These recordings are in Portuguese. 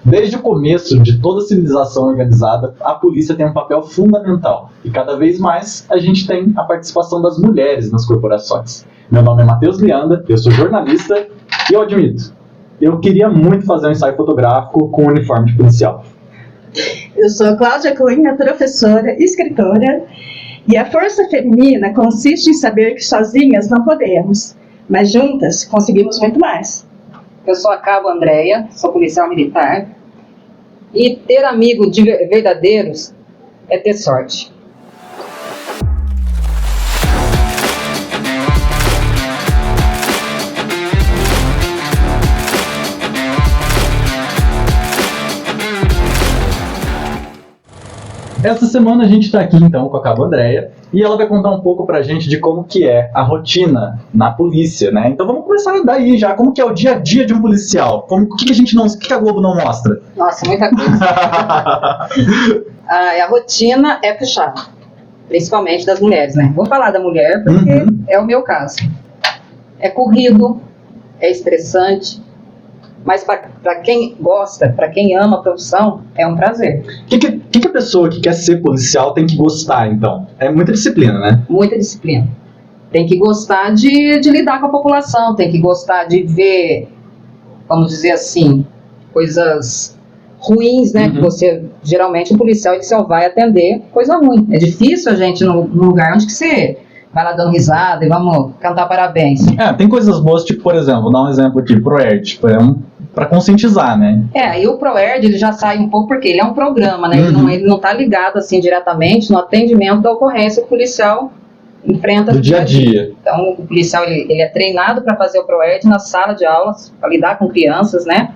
Desde o começo de toda civilização organizada, a polícia tem um papel fundamental. E cada vez mais a gente tem a participação das mulheres nas corporações. Meu nome é Matheus Lianda, eu sou jornalista e eu admito, eu queria muito fazer um ensaio fotográfico com uniforme de policial. Eu sou Cláudia Cunha, professora e escritora, e a força feminina consiste em saber que sozinhas não podemos, mas juntas conseguimos muito mais. Eu sou a Cabo Andréia, sou policial militar, e ter amigos verdadeiros é ter sorte. Essa semana a gente está aqui então com a Cabo Andréia e ela vai contar um pouco pra gente de como que é a rotina na polícia, né? Então vamos começar daí já, como que é o dia a dia de um policial? O que a Globo não mostra? Nossa, muita coisa. A rotina é puxada, principalmente das mulheres, né? Vou falar da mulher porque é o meu caso. É corrido, é estressante, mas para quem gosta, para quem ama a profissão, é um prazer. O que a pessoa que quer ser policial tem que gostar, então? É muita disciplina, né? Muita disciplina. Tem que gostar de lidar com a população, tem que gostar de ver, vamos dizer assim, coisas ruins, né? Que você, geralmente, o policial ele só vai atender coisa ruim. É difícil a gente, no lugar onde que você vai lá dando risada e vamos cantar parabéns. Tem coisas boas, tipo, por exemplo, vou dar um exemplo aqui, ProErd, para conscientizar, né? E o ProErd, ele já sai um pouco, porque ele é um programa, né? Ele não tá ligado, assim, diretamente no atendimento da ocorrência que o policial enfrenta do dia a dia. Então, o policial, ele é treinado para fazer o ProErd na sala de aulas, para lidar com crianças, né?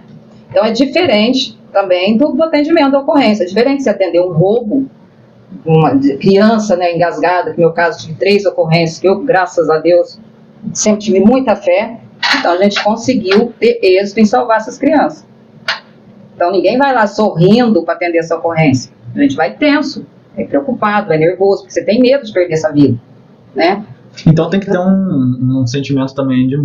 Então, é diferente também do atendimento da ocorrência. É diferente se atender um roubo, uma criança, né, engasgada, que no meu caso tive 3 ocorrências, que eu, graças a Deus, sempre tive muita fé. Então, a gente conseguiu ter êxito em salvar essas crianças. Então, ninguém vai lá sorrindo para atender essa ocorrência. A gente vai tenso, vai preocupado, vai nervoso, porque você tem medo de perder essa vida, né? Então, tem que ter um sentimento também de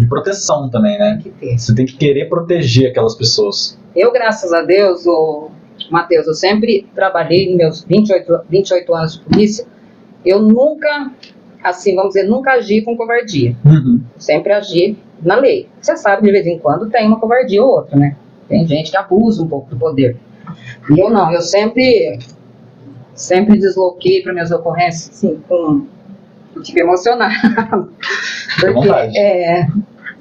proteção também, né? Tem que ter. Você tem que querer proteger aquelas pessoas. Eu, graças a Deus, Matheus, eu sempre trabalhei nos meus 28 anos de polícia, eu nunca, assim, vamos dizer, nunca agi com covardia. Sempre agi na lei. Você sabe, de vez em quando tem uma covardia ou outra, né? Tem gente que abusa um pouco do poder. E eu não, eu sempre desloquei para minhas ocorrências, assim, eu fico emocionado. Porque é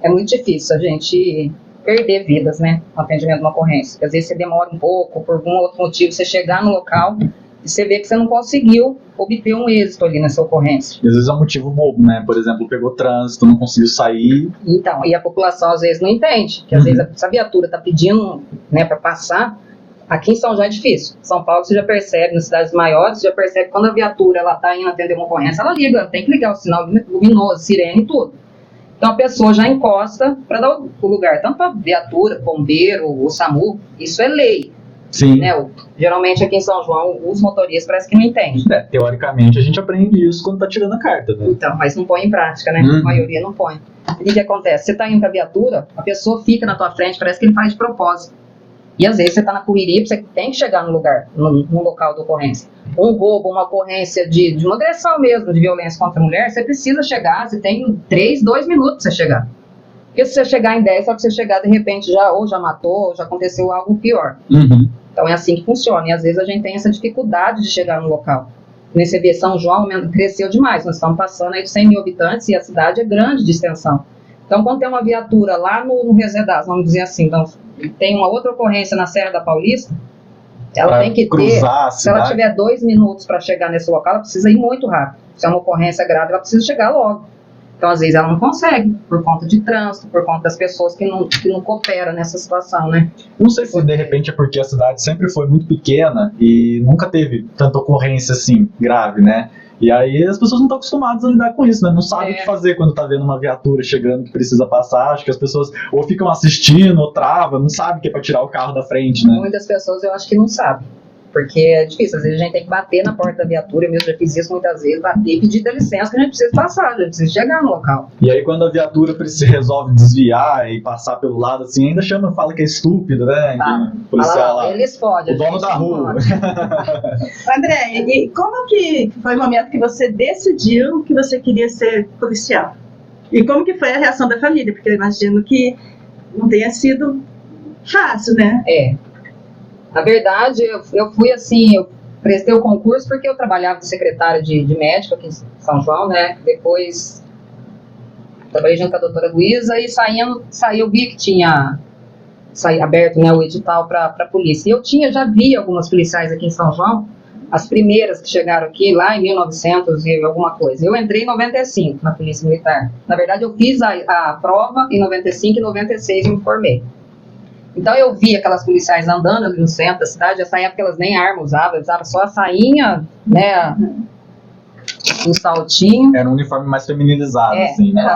muito difícil a gente perder vidas, né, no atendimento de uma ocorrência. Porque às vezes você demora um pouco, por algum outro motivo, você chegar no local e você vê que você não conseguiu obter um êxito ali nessa ocorrência. E às vezes é um motivo bobo, né? Por exemplo, pegou trânsito, não conseguiu sair. Então, e a população às vezes não entende, que às vezes essa viatura está pedindo, né, para passar. Aqui em São João é difícil. São Paulo você já percebe, nas cidades maiores, você já percebe que quando a viatura está indo atender uma ocorrência, ela liga, tem que ligar o sinal luminoso, sirene e tudo. Então a pessoa já encosta para dar o lugar, tanto para viatura, bombeiro, o SAMU, isso é lei. Sim. Né? Geralmente aqui em São João, os motoristas parece que não entendem. Teoricamente a gente aprende isso quando tá tirando a carta, né? Então, mas não põe em prática, né? A maioria não põe. E o que acontece? Você tá indo com a viatura, a pessoa fica na tua frente, parece que ele faz de propósito. E às vezes você tá na correria, você tem que chegar no lugar, no local da ocorrência. Um roubo, uma ocorrência de uma agressão mesmo, de violência contra a mulher, você precisa chegar, você tem 2 minutos para você chegar. Porque se você chegar em 10, só que você chegar de repente já matou, ou já aconteceu algo pior. Então é assim que funciona, e às vezes a gente tem essa dificuldade de chegar no local. Nesse vê, São João cresceu demais, nós estamos passando aí de 100 mil habitantes e a cidade é grande de extensão. Então quando tem uma viatura lá no Resedaz, vamos dizer assim, então, tem uma outra ocorrência na Serra da Paulista, ela tem que ter, se ela tiver 2 minutos para chegar nesse local, ela precisa ir muito rápido. Se é uma ocorrência grave, ela precisa chegar logo. Então, às vezes, ela não consegue, por conta de trânsito, por conta das pessoas que não cooperam nessa situação, né? Não sei se, de repente, é porque a cidade sempre foi muito pequena e nunca teve tanta ocorrência, assim, grave, né? E aí as pessoas não estão acostumadas a lidar com isso, né? Não sabem o que fazer quando tá vendo uma viatura chegando que precisa passar. Acho que as pessoas ou ficam assistindo ou travam, não sabem que é pra tirar o carro da frente, né? Muitas pessoas eu acho que não sabem. Porque é difícil, às vezes a gente tem que bater na porta da viatura, eu mesmo já fiz isso muitas vezes, bater e pedir licença que a gente precisa passar, a gente precisa chegar no local. E aí quando a viatura resolve desviar e passar pelo lado assim, ainda fala que é estúpido, né? Tá. Que o policial lá, Eles podem. o dono da rua. André, e como que foi o momento que você decidiu que você queria ser policial? E como que foi a reação da família? Porque eu imagino que não tenha sido fácil, né? Na verdade, eu fui assim, eu prestei o concurso porque eu trabalhava de secretária de médico aqui em São João, né? Depois trabalhei junto com a doutora Luísa e eu vi que tinha aberto, né, o edital para a polícia. E eu já vi algumas policiais aqui em São João, as primeiras que chegaram aqui lá em 1900 e alguma coisa. Eu entrei em 95 na Polícia Militar. Na verdade, eu fiz a prova em 95 e 96 e me formei. Então eu vi aquelas policiais andando ali no centro da cidade, essa época elas nem arma usavam só a sainha, né, um saltinho. Era um uniforme mais feminilizado, assim, né?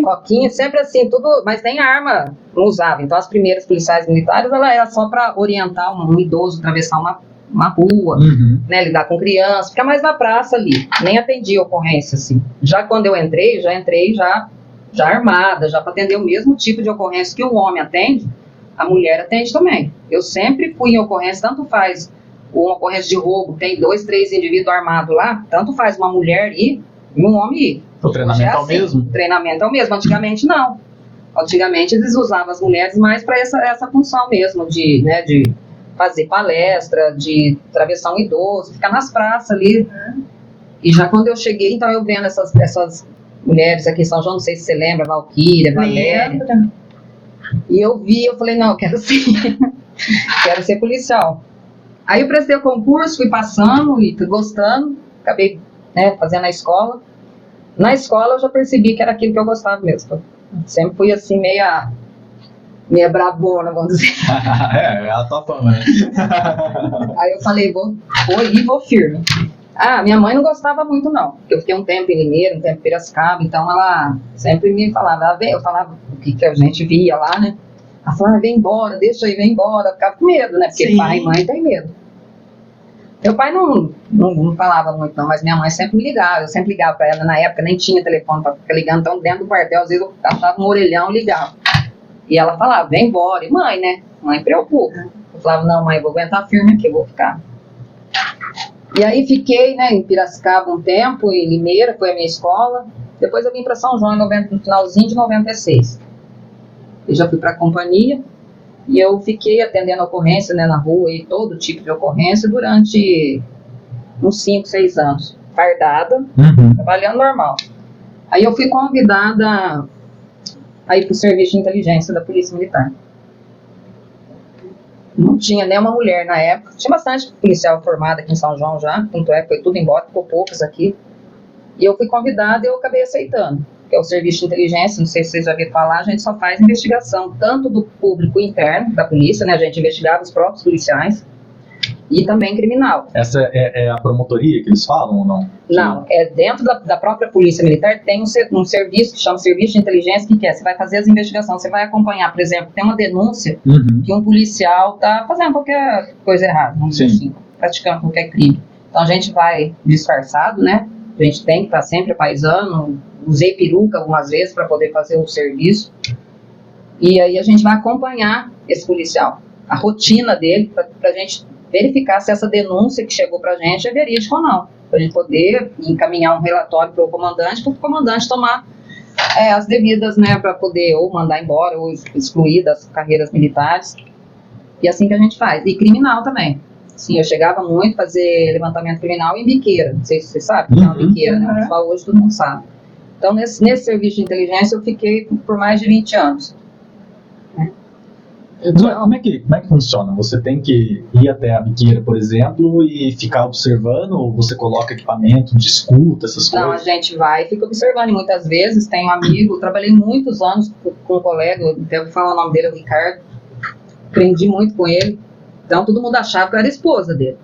Coquinha, sempre assim, tudo, mas nem arma não usava. Então as primeiras policiais militares, ela era só para orientar um idoso, atravessar uma rua, né, lidar com criança, ficar mais na praça ali, nem atendia ocorrência, assim. Já quando eu entrei já armada, já para atender o mesmo tipo de ocorrência que o homem atende, a mulher atende também. Eu sempre fui em ocorrência, tanto faz uma ocorrência de roubo, tem 2, 3 indivíduos armados lá, tanto faz uma mulher ir e um homem ir. O treinamento é o mesmo? O treinamento é o mesmo, antigamente não. Antigamente eles usavam as mulheres mais para essa função mesmo, de fazer palestra, de atravessar um idoso, ficar nas praças ali. E já quando eu cheguei, então eu vendo essas mulheres aqui em São João, não sei se você lembra, Valquíria, Valéria. E eu falei, não, eu quero ser policial. Aí eu prestei o concurso, fui passando e fui gostando, acabei fazendo a escola. Na escola eu já percebi que era aquilo que eu gostava mesmo. Sempre fui assim, meia brabona, vamos dizer. É a tua fama, né? Aí eu falei, vou firme. Minha mãe não gostava muito não, porque eu fiquei um tempo em Limeira, um tempo em Piracicaba, então ela sempre me falava, eu falava o que a gente via lá, né? Ela falava, vem embora, deixa aí, vem embora, eu ficava com medo, né? Porque Sim. Pai e mãe tem medo. Meu pai não falava muito não, mas minha mãe sempre me ligava, eu sempre ligava para ela, na época nem tinha telefone para ficar ligando, então dentro do quartel, às vezes eu achava um orelhão e ligava. E ela falava, vem embora, e mãe, né? Mãe preocupa. Eu falava, não mãe, eu vou aguentar firme aqui, eu vou ficar. E aí fiquei, né, em Piracicaba um tempo, em Limeira, foi a minha escola. Depois eu vim para São João no finalzinho de 96. Eu já fui para a companhia e eu fiquei atendendo ocorrência, né, na rua, e todo tipo de ocorrência durante uns 5, 6 anos. Fardada, trabalhando normal. Aí eu fui convidada a ir para o serviço de inteligência da Polícia Militar. Não tinha nenhuma mulher na época. Tinha bastante policial formado aqui em São João já, tanto é que foi tudo embora, ficou poucos aqui. E eu fui convidada e eu acabei aceitando. Que é o serviço de inteligência, não sei se vocês já ouviram falar, a gente só faz investigação, tanto do público interno da polícia, né, a gente investigava os próprios policiais, e também criminal. Essa é a promotoria que eles falam ou não? Não, é dentro da própria Polícia Militar, tem um serviço que chama Serviço de Inteligência, que é, você vai fazer as investigações, você vai acompanhar, por exemplo, tem uma denúncia que um policial está fazendo qualquer coisa errada, vamos dizer assim, praticando qualquer crime. Então a gente vai disfarçado, né, a gente tem que estar sempre paisano, usei peruca algumas vezes para poder fazer o serviço, e aí a gente vai acompanhar esse policial, a rotina dele, para a gente verificar se essa denúncia que chegou para a gente é verídica ou não, para a gente poder encaminhar um relatório para o comandante tomar as devidas, né, para poder ou mandar embora ou excluir das carreiras militares, e assim que a gente faz. E criminal também. Sim, eu chegava muito a fazer levantamento criminal em biqueira, não sei se você sabe o que é uma biqueira, né, só hoje todo mundo sabe. Então nesse serviço de inteligência eu fiquei por mais de 20 anos. Então, como é que funciona? Você tem que ir até a biqueira, por exemplo, e ficar observando, ou você coloca equipamento de escuta, essas coisas? Não, a gente vai e fica observando, e muitas vezes tem um amigo, trabalhei muitos anos com um colega, eu devo falar o nome dele, é o Ricardo, aprendi muito com ele, então todo mundo achava que eu era esposa dele.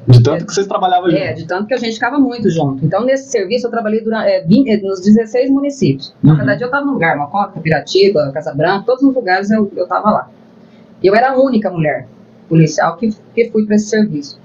De tanto que vocês trabalhavam junto? De tanto que a gente ficava muito junto. Então nesse serviço eu trabalhei nos 16 municípios. Cada dia eu estava num lugar, Mococa, Piratiba, Casa Branca, todos os lugares eu estava lá. Eu era a única mulher policial que fui para esse serviço.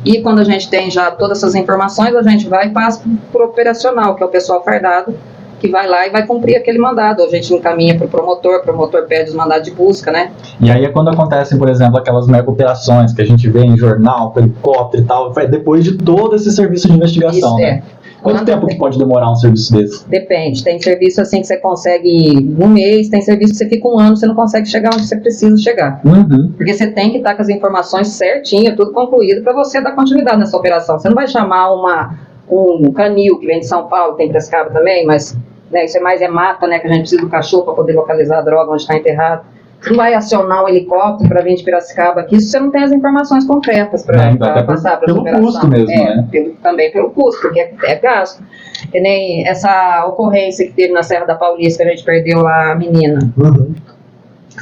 E quando a gente tem já todas essas informações, a gente vai e passa para o operacional, que é o pessoal fardado, que vai lá e vai cumprir aquele mandado. A gente encaminha para o promotor pede os mandados de busca, né? E aí é quando acontecem, por exemplo, aquelas mega operações que a gente vê em jornal, com helicóptero e tal, depois de todo esse serviço de investigação, Isso, né? Quanto tempo que pode demorar um serviço desse? Depende. Tem serviço assim que você consegue um mês, tem serviço que você fica um ano, você não consegue chegar onde você precisa chegar. Uhum. Porque você tem que estar com as informações certinhas, tudo concluído, para você dar continuidade nessa operação. Você não vai chamar um canil que vem de São Paulo, tem Piracicaba também, mas né, isso é mata, né, que a gente precisa do cachorro para poder localizar a droga onde está enterrado. Você não vai acionar um helicóptero para vir de Piracicaba aqui se você não tem as informações concretas para passar para essa operação. Pelo custo mesmo, né? Também pelo custo, porque é gasto. Que nem essa ocorrência que teve na Serra da Paulista, que a gente perdeu lá a menina. Uhum.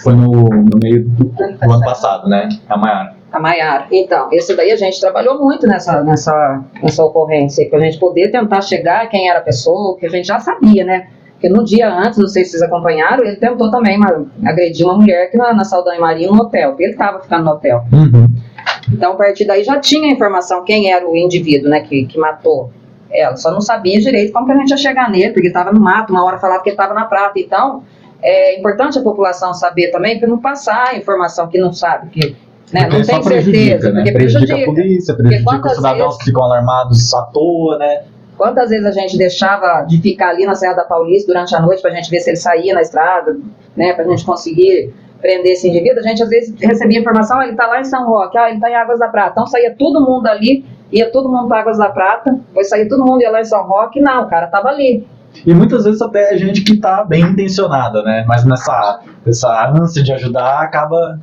Foi no meio do ano passado, né? A Maiara. Então, esse daí a gente trabalhou muito nessa ocorrência, para a gente poder tentar chegar a quem era a pessoa, que a gente já sabia, né? Porque no dia antes, não sei se vocês acompanharam, ele tentou também agredir uma mulher que na Saldanha Marinho no hotel, porque ele estava ficando no hotel. Uhum. Então, a partir daí já tinha informação quem era o indivíduo, né, que matou ela. Só não sabia direito como que a gente ia chegar nele, porque ele estava no mato, uma hora falava que ele estava na prata. Então, é importante a população saber também, para não passar informação que não sabe, que né, não tem certeza. Né? Porque prejudica a polícia, prejudica os cidadãos que ficam alarmados à toa, né? Quantas vezes a gente deixava de ficar ali na Serra da Paulista durante a noite para a gente ver se ele saía na estrada, né, para a gente conseguir prender esse indivíduo? A gente às vezes recebia informação, ele está lá em São Roque, ele está em Águas da Prata. Então saía todo mundo ali, ia todo mundo para Águas da Prata, depois saía todo mundo, ia lá em São Roque, não, o cara estava ali. E muitas vezes até é gente que está bem intencionada, né? Mas essa ânsia de ajudar acaba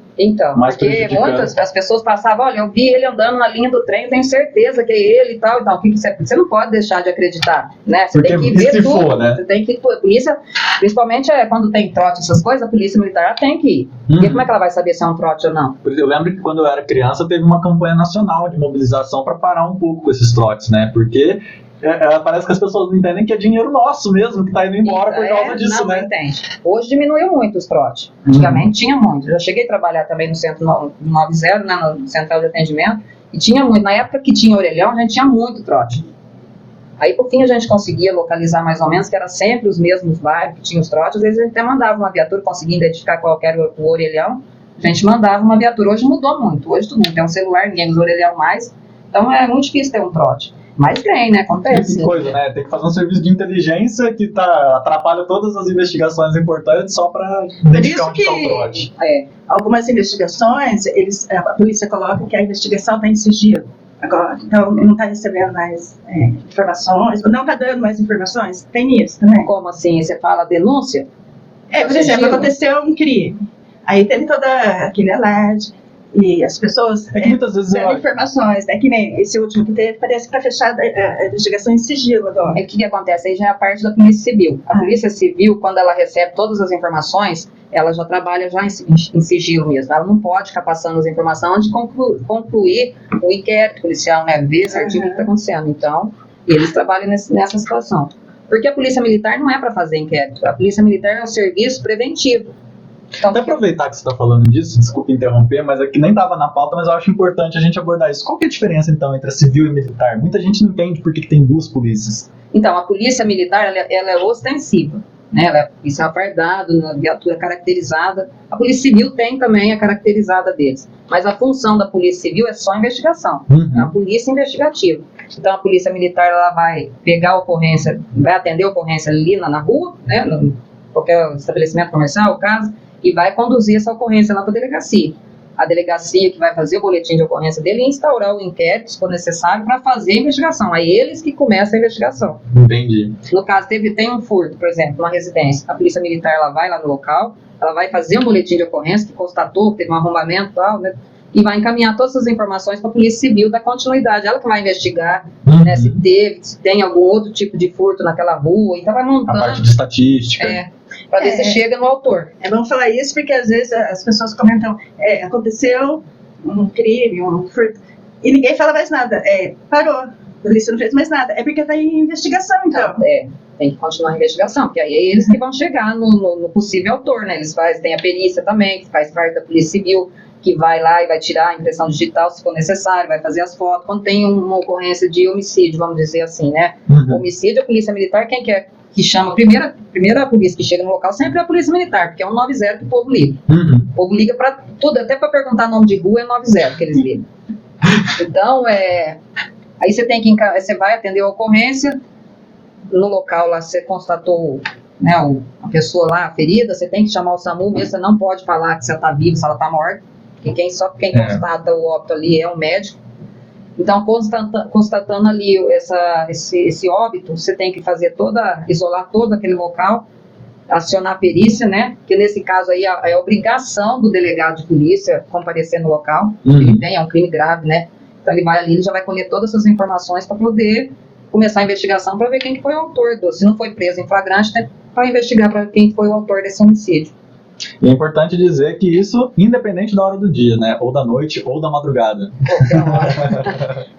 mais porque muitas as pessoas passavam, olha, eu vi ele andando na linha do trem, tenho certeza que é ele e tal. Então, você não pode deixar de acreditar, né? Você porque tem que ver tudo. For, né? Você tem que ir. A polícia, principalmente quando tem trote, essas coisas, a polícia militar tem que ir. Porque como é que ela vai saber se é um trote ou não? Eu lembro que quando eu era criança teve uma campanha nacional de mobilização para parar um pouco com esses trotes, né? Porque parece que as pessoas não entendem que é dinheiro nosso mesmo, que tá indo embora por causa disso, né? Não entende. Hoje diminuiu muito os trotes. Antigamente tinha muito. Eu já cheguei a trabalhar também no Centro 90, né, no Central de Atendimento, e tinha muito. Na época que tinha orelhão, a gente tinha muito trote. Aí, por fim, a gente conseguia localizar mais ou menos, que era sempre os mesmos bairros que tinham os trotes. Às vezes a gente até mandava uma viatura, conseguia identificar qual era o orelhão, a gente mandava uma viatura. Hoje mudou muito. Hoje todo mundo tem um celular, ninguém usa orelhão mais. Então é muito difícil ter um trote. Mas tem, né? Acontece. Que coisa, né? Tem que fazer um serviço de inteligência que atrapalha todas as investigações importantes só para identificar onde está o trote. Algumas investigações, a polícia coloca que a investigação está em sigilo. Agora, então não está recebendo mais informações, não está dando mais informações. Tem isso também. Como assim? Você fala denúncia? Por exemplo, aconteceu um crime. Aí teve toda aquele alarde. E as pessoas muitas vezes dando informações, né? Que nem esse último que teve, parece que está fechada a investigação em sigilo agora. O que acontece? Aí já é a parte da Polícia Civil. A Polícia Civil, quando ela recebe todas as informações, ela já trabalha já em sigilo mesmo. Ela não pode ficar passando as informações antes de concluir o inquérito policial, né? Ver certinho o que está acontecendo. Então, eles trabalham nessa situação. Porque a Polícia Militar não é para fazer inquérito. A Polícia Militar é um serviço preventivo. Então, até aproveitar que você está falando disso, desculpa interromper, mas é que nem estava na pauta, mas eu acho importante a gente abordar isso. Qual que é a diferença, então, entre a civil e militar? Muita gente não entende por que tem duas polícias. Então, a polícia militar, ela é ostensiva, né? Ela é policial fardado, na viatura caracterizada. A polícia civil tem também a caracterizada deles. Mas a função da polícia civil é só investigação. É uma polícia investigativa. Então, a polícia militar, ela vai pegar a ocorrência, vai atender a ocorrência ali na rua, né? Qualquer estabelecimento comercial, casa, e vai conduzir essa ocorrência lá para a delegacia. A delegacia que vai fazer o boletim de ocorrência dele e instaurar o inquérito, se for necessário, para fazer a investigação. Aí eles que começam a investigação. Entendi. No caso, tem um furto, por exemplo, uma residência. A polícia militar ela vai lá no local, ela vai fazer um boletim de ocorrência que constatou que teve um arrombamento e tal, né? E vai encaminhar todas as informações para a Polícia Civil da continuidade. Ela que vai investigar, né, se tem algum outro tipo de furto naquela rua. Então vai montando. A parte de estatística. Para ver se chega no autor. Vamos falar isso porque às vezes as pessoas comentam, aconteceu um crime, um furto, e ninguém fala mais nada. Parou, a polícia não fez mais nada. É porque está em investigação, então. Tem que continuar a investigação, porque aí é eles que vão chegar no possível autor, né? Eles tem a perícia também, que faz parte da Polícia Civil. que vai lá e vai tirar a impressão digital se for necessário, vai fazer as fotos. Quando tem uma ocorrência de homicídio, vamos dizer assim, né? Homicídio, a polícia militar, quem quer que chama, primeira polícia que chega no local sempre é a polícia militar, porque é um 90 que o povo liga. O povo liga para tudo, até para perguntar nome de rua é 90 que eles ligam. Então, aí você vai atender a ocorrência, no local lá você constatou, né, a pessoa lá ferida, você tem que chamar o SAMU, mesmo você não pode falar que você está vivo, se ela está morta, porque quem constata o óbito ali é o médico. Então, constatando ali esse óbito, você tem que isolar todo aquele local, acionar a perícia, né? Porque nesse caso aí é obrigação do delegado de polícia comparecer no local. Ele tem, é um crime grave, né? Então ele vai ali, ele já vai colher todas essas informações para poder começar a investigação para ver quem que foi o autor se não foi preso em flagrante, né, para investigar para quem foi o autor desse homicídio. E é importante dizer que isso, independente da hora do dia, né? Ou da noite ou da madrugada.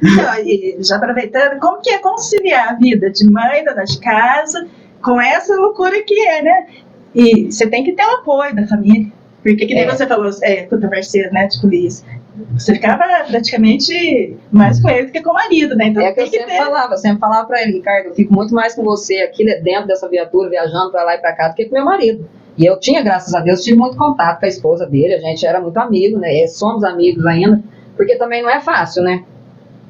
Então, e já aproveitando, como que é conciliar a vida de mãe, dona de casa, com essa loucura que é, né? E você tem que ter o apoio da família. Porque que nem você falou, com o teu parceiro, né, de polícia. Você ficava praticamente mais com ele do que com o marido, né? Então, é que eu sempre falava pra ele, Ricardo, eu fico muito mais com você aqui dentro dessa viatura, viajando pra lá e pra cá, do que com meu marido. E eu tinha, graças a Deus, tive muito contato com a esposa dele, a gente era muito amigo, né? Somos amigos ainda, porque também não é fácil, né?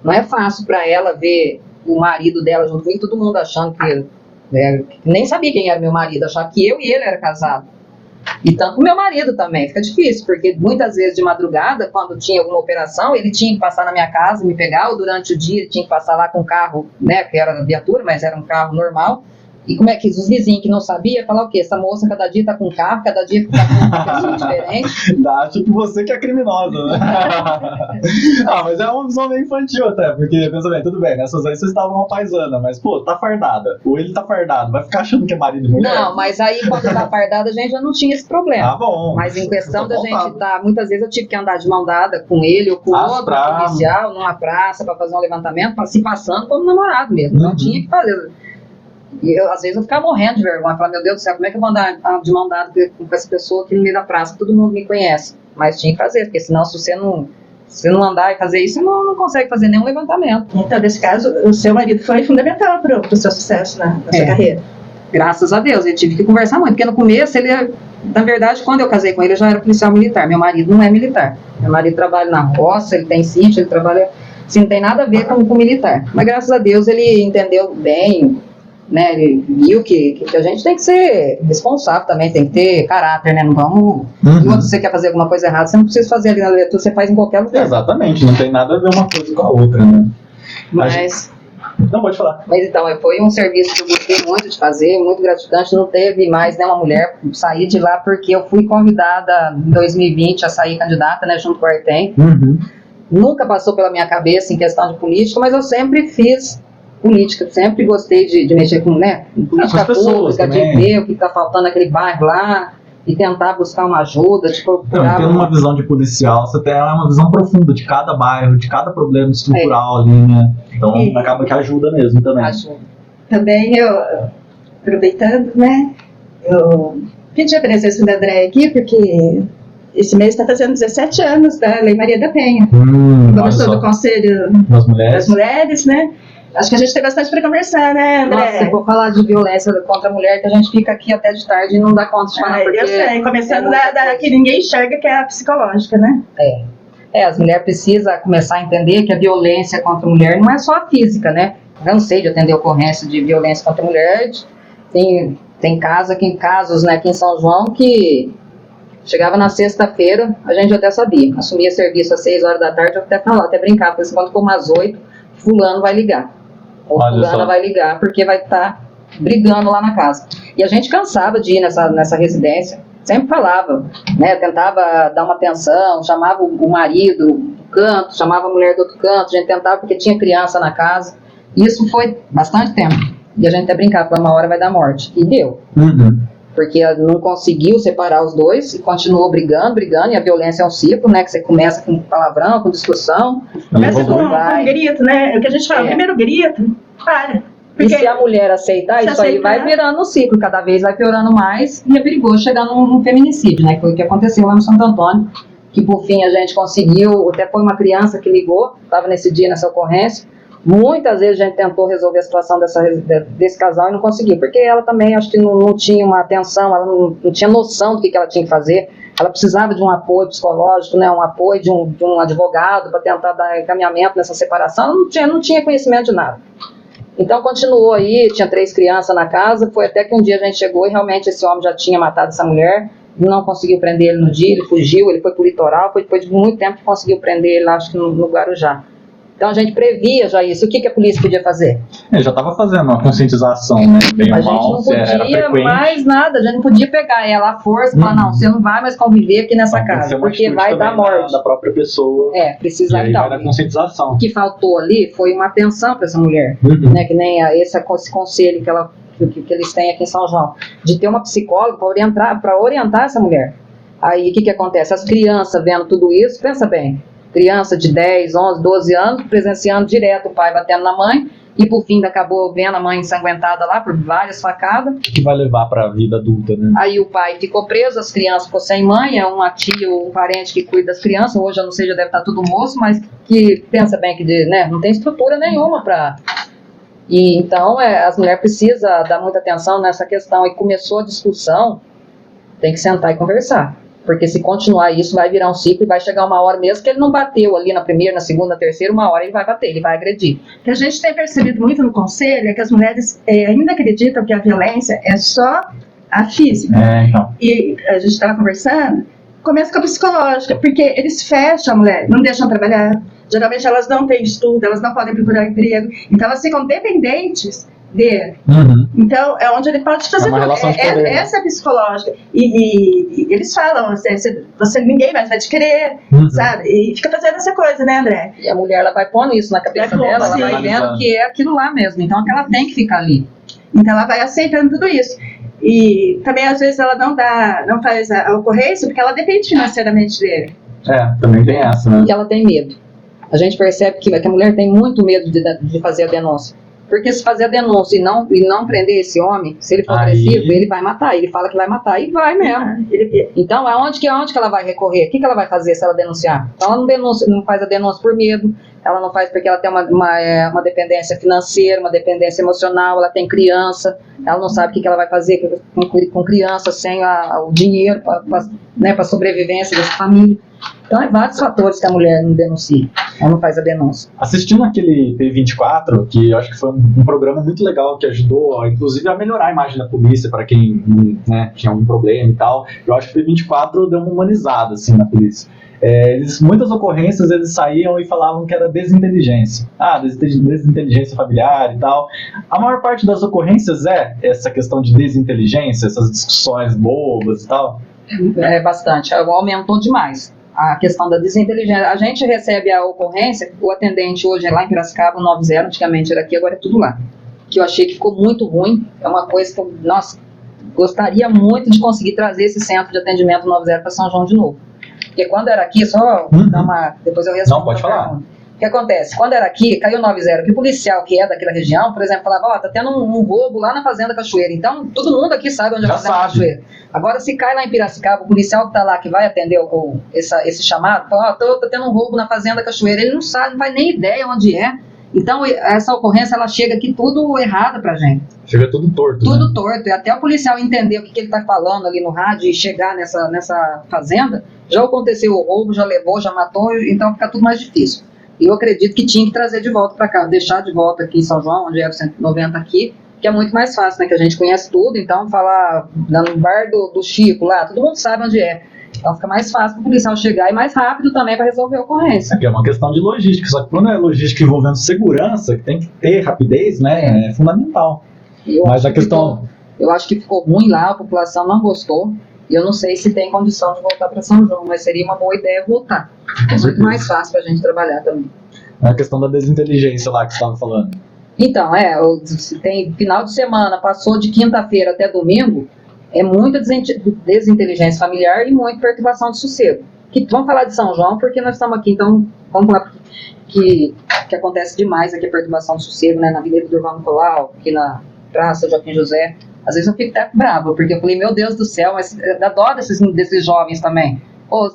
Não é fácil pra ela ver o marido dela junto comigo, todo mundo achando que nem sabia quem era meu marido, achava que eu e ele era casado. E tanto o meu marido também, fica difícil, porque muitas vezes de madrugada, quando tinha alguma operação, ele tinha que passar na minha casa, me pegar, ou durante o dia ele tinha que passar lá com o carro, né, que era viatura, mas era um carro normal. E como é que os vizinhos que não sabiam, falar o quê? Essa moça cada dia tá com carro, cada dia tá com uma pessoa diferente. Acho que você que é criminosa, né? Mas é uma visão meio infantil até, porque, pensa bem, tudo bem, nessas aí vocês estavam uma paisana, mas, pô, tá fardada, ou ele tá fardado, vai ficar achando que é marido e mulher? Não, mas aí quando tá fardada a gente já não tinha esse problema. Ah, bom. Mas em questão da gente muitas vezes eu tive que andar de mão dada com ele ou com outro policial numa praça pra fazer um levantamento, se passando como namorado mesmo, não tinha que fazer. E às vezes eu ficava morrendo de vergonha, falava, meu Deus do céu, como é que eu vou andar de mão dada com essa pessoa aqui no meio da praça, todo mundo me conhece, mas tinha que fazer, porque senão se você não andar e fazer isso, você não consegue fazer nenhum levantamento. Então, nesse caso, o seu marido foi fundamental para o seu sucesso na sua carreira. Graças a Deus, eu tive que conversar muito, porque no começo na verdade, quando eu casei com ele, eu já era policial militar, meu marido não é militar, meu marido trabalha na roça, ele tem sítio, ele trabalha, assim, não tem nada a ver com militar, mas graças a Deus ele entendeu bem, né, ele viu que a gente tem que ser responsável também, tem que ter caráter, né, não vamos, quando você quer fazer alguma coisa errada, você não precisa fazer ali na leitura, você faz em qualquer lugar. Exatamente, não tem nada a ver uma coisa com a outra, né. Não, pode falar. Mas então, foi um serviço que eu gostei muito de fazer, muito gratificante, não teve mais nenhuma mulher, saí de lá porque eu fui convidada em 2020 a sair candidata, né, junto com o Artem. Nunca passou pela minha cabeça em questão de política, mas eu sempre fiz política, sempre gostei de mexer com, né, política pública, de ver o que está faltando naquele bairro lá, e tentar buscar uma ajuda, procurar... Tendo uma visão de policial, você tem uma visão profunda de cada bairro, de cada problema estrutural ali, né? Então acaba que ajuda mesmo também. Ajuda. Também aproveitando, né, eu pedi a presença da Andréia aqui, porque esse mês está fazendo 17 anos da Lei Maria da Penha. Como eu sou do Conselho das Mulheres, né? Acho que a gente tem bastante para conversar, né, André? Nossa, eu vou falar de violência contra a mulher, que a gente fica aqui até de tarde e não dá conta de falar. Eu sei, começando da que ninguém enxerga, que é a psicológica, né? As mulheres precisam começar a entender que a violência contra a mulher não é só a física, né? Cansei de atender ocorrência de violência contra a mulher. Tem casos, né, aqui em São João que chegava na sexta-feira, a gente até sabia. Assumia serviço às 6 horas da tarde, eu até falava, até brincava, porque quando for umas 8, fulano vai ligar. Ou fulana vai ligar porque vai estar brigando lá na casa. E a gente cansava de ir nessa residência, sempre falava, né, tentava dar uma atenção, chamava o marido do canto, chamava a mulher do outro canto, a gente tentava porque tinha criança na casa. Isso foi bastante tempo. E a gente até brincava, foi uma hora vai dar morte. E deu. Porque não conseguiu separar os dois e continuou brigando, e a violência é um ciclo, né, que você começa com palavrão, com discussão. Começa com um grito, né, o que a gente fala, primeiro grito, para. Porque, e se a mulher aceitar, isso aí vai virando um ciclo, cada vez vai piorando mais, e é perigoso chegar num feminicídio, né, que foi o que aconteceu lá no Santo Antônio, que por fim a gente conseguiu, até foi uma criança que ligou, estava nesse dia, nessa ocorrência. Muitas vezes a gente tentou resolver a situação desse casal e não conseguiu, porque ela também acho que não tinha uma atenção, ela não tinha noção do que ela tinha que fazer. Ela precisava de um apoio psicológico, né, um apoio de um advogado para tentar dar encaminhamento nessa separação. Ela não tinha conhecimento de nada. Então continuou aí, tinha 3 crianças na casa, foi até que um dia a gente chegou e realmente esse homem já tinha matado essa mulher, não conseguiu prender ele no dia, ele fugiu, ele foi pro litoral, foi depois de muito tempo que conseguiu prender ele lá, acho que no Guarujá. Então a gente previa já isso. O que a polícia podia fazer? Já estava fazendo uma conscientização, né? Bem a gente não podia mais nada, a gente não podia pegar ela à força e falar, não, você não vai mais conviver aqui nessa casa, porque vai dar morte. Da própria pessoa. Precisa e aí vai dar conscientização. O que faltou ali foi uma atenção para essa mulher, né? Que nem esse conselho que eles têm aqui em São João, de ter uma psicóloga para orientar essa mulher. Aí o que acontece? As crianças vendo tudo isso, pensa bem, criança de 10, 11, 12 anos, presenciando direto o pai batendo na mãe, e por fim acabou vendo a mãe ensanguentada lá por várias facadas. Que vai levar para a vida adulta, né? Aí o pai ficou preso, as crianças ficou sem mãe, é uma tia ou um parente que cuida das crianças, hoje eu não sei, já deve estar tudo moço, mas que pensa bem que né, não tem estrutura nenhuma para... E então as mulheres precisam dar muita atenção nessa questão, e começou a discussão, tem que sentar e conversar. Porque se continuar isso, vai virar um ciclo e vai chegar uma hora mesmo que ele não bateu ali na primeira, na segunda, na terceira, uma hora ele vai bater, ele vai agredir. O que a gente tem percebido muito no conselho é que as mulheres ainda acreditam que a violência é só a física. Então. E a gente estava conversando, começa com a psicológica, porque eles fecham a mulher, não deixam trabalhar. Geralmente elas não têm estudo, elas não podem procurar emprego, então elas ficam dependentes dele. Então é onde ele pode fazer uma relação de poder, essa é psicológica, e eles falam, você ninguém mais vai te querer, sabe, e fica fazendo essa coisa, né, André? E a mulher, ela vai pondo isso na cabeça dela, ela vai vendo que é aquilo lá mesmo, então ela tem que ficar ali, então ela vai aceitando tudo isso. E também às vezes ela não faz a ocorrência porque ela depende financeiramente dele. Também tem essa, né? E ela tem medo. A gente percebe que a mulher tem muito medo de fazer a denúncia. Porque se fazer a denúncia e não prender esse homem, se ele for agressivo, ele vai matar. Ele fala que vai matar e vai mesmo. Então, aonde que ela vai recorrer? O que ela vai fazer se ela denunciar? Então, ela não faz a denúncia por medo, ela não faz porque ela tem uma dependência financeira, uma dependência emocional, ela tem criança, ela não sabe o que ela vai fazer com criança sem o dinheiro para a sobrevivência dessa família. Então, vários fatores que a mulher não denuncia, ela não faz a denúncia. Assistindo aquele P24, que eu acho que foi um programa muito legal, que ajudou, inclusive, a melhorar a imagem da polícia para quem tinha algum problema e tal, eu acho que o P24 deu uma humanizada, assim, na polícia. Muitas ocorrências eles saíam e falavam que era desinteligência. Desinteligência familiar e tal. A maior parte das ocorrências é essa questão de desinteligência, essas discussões bobas e tal. Bastante, aumentou demais a questão da desinteligência. A gente recebe a ocorrência, o atendente hoje é lá em Piracicaba, 90, antigamente era aqui, agora é tudo lá. Que eu achei que ficou muito ruim, é uma coisa que eu, gostaria muito de conseguir trazer esse centro de atendimento 90 para São João de novo. Porque quando era aqui, depois eu respondo. Não, pode falar. O que acontece? Quando era aqui, caiu 90, que o policial que é daquela região, por exemplo, falava, tá tendo um roubo lá na Fazenda Cachoeira. Então, todo mundo aqui sabe onde é a Fazenda Cachoeira. Agora, se cai lá em Piracicaba, o policial que tá lá, que vai atender esse chamado, fala, tá tendo um roubo na Fazenda Cachoeira. Ele não sabe, não faz nem ideia onde é. Então, essa ocorrência, ela chega aqui tudo errada pra gente. Chega tudo torto, Tudo torto. E até o policial entender o que ele tá falando ali no rádio e chegar nessa fazenda, já aconteceu o roubo, já levou, já matou, então fica tudo mais difícil. E eu acredito que tinha que trazer de volta para cá, deixar de volta aqui em São João, onde é o 190 aqui, que é muito mais fácil, né? Que a gente conhece tudo, então falar no bar do Chico lá, todo mundo sabe onde é. Então fica mais fácil para o policial chegar e mais rápido também para resolver a ocorrência. Aqui é uma questão de logística, só que quando é logística envolvendo segurança, que tem que ter rapidez, né? É fundamental. Mas a questão... Eu acho que ficou ruim lá, a população não gostou. E eu não sei se tem condição de voltar para São João, mas seria uma boa ideia voltar. É muito mais fácil para a gente trabalhar também. É a questão da desinteligência lá que você estava falando. Então, se tem final de semana, passou de quinta-feira até domingo, é muita desinteligência familiar e muita perturbação de sossego. Vamos falar de São João, porque nós estamos aqui, então vamos falar que acontece demais aqui a perturbação de sossego, né, na Avenida Durval Nicolau, aqui na Praça Joaquim José. Às vezes eu fico até brava, porque eu falei, meu Deus do céu, mas dá dó desses jovens também.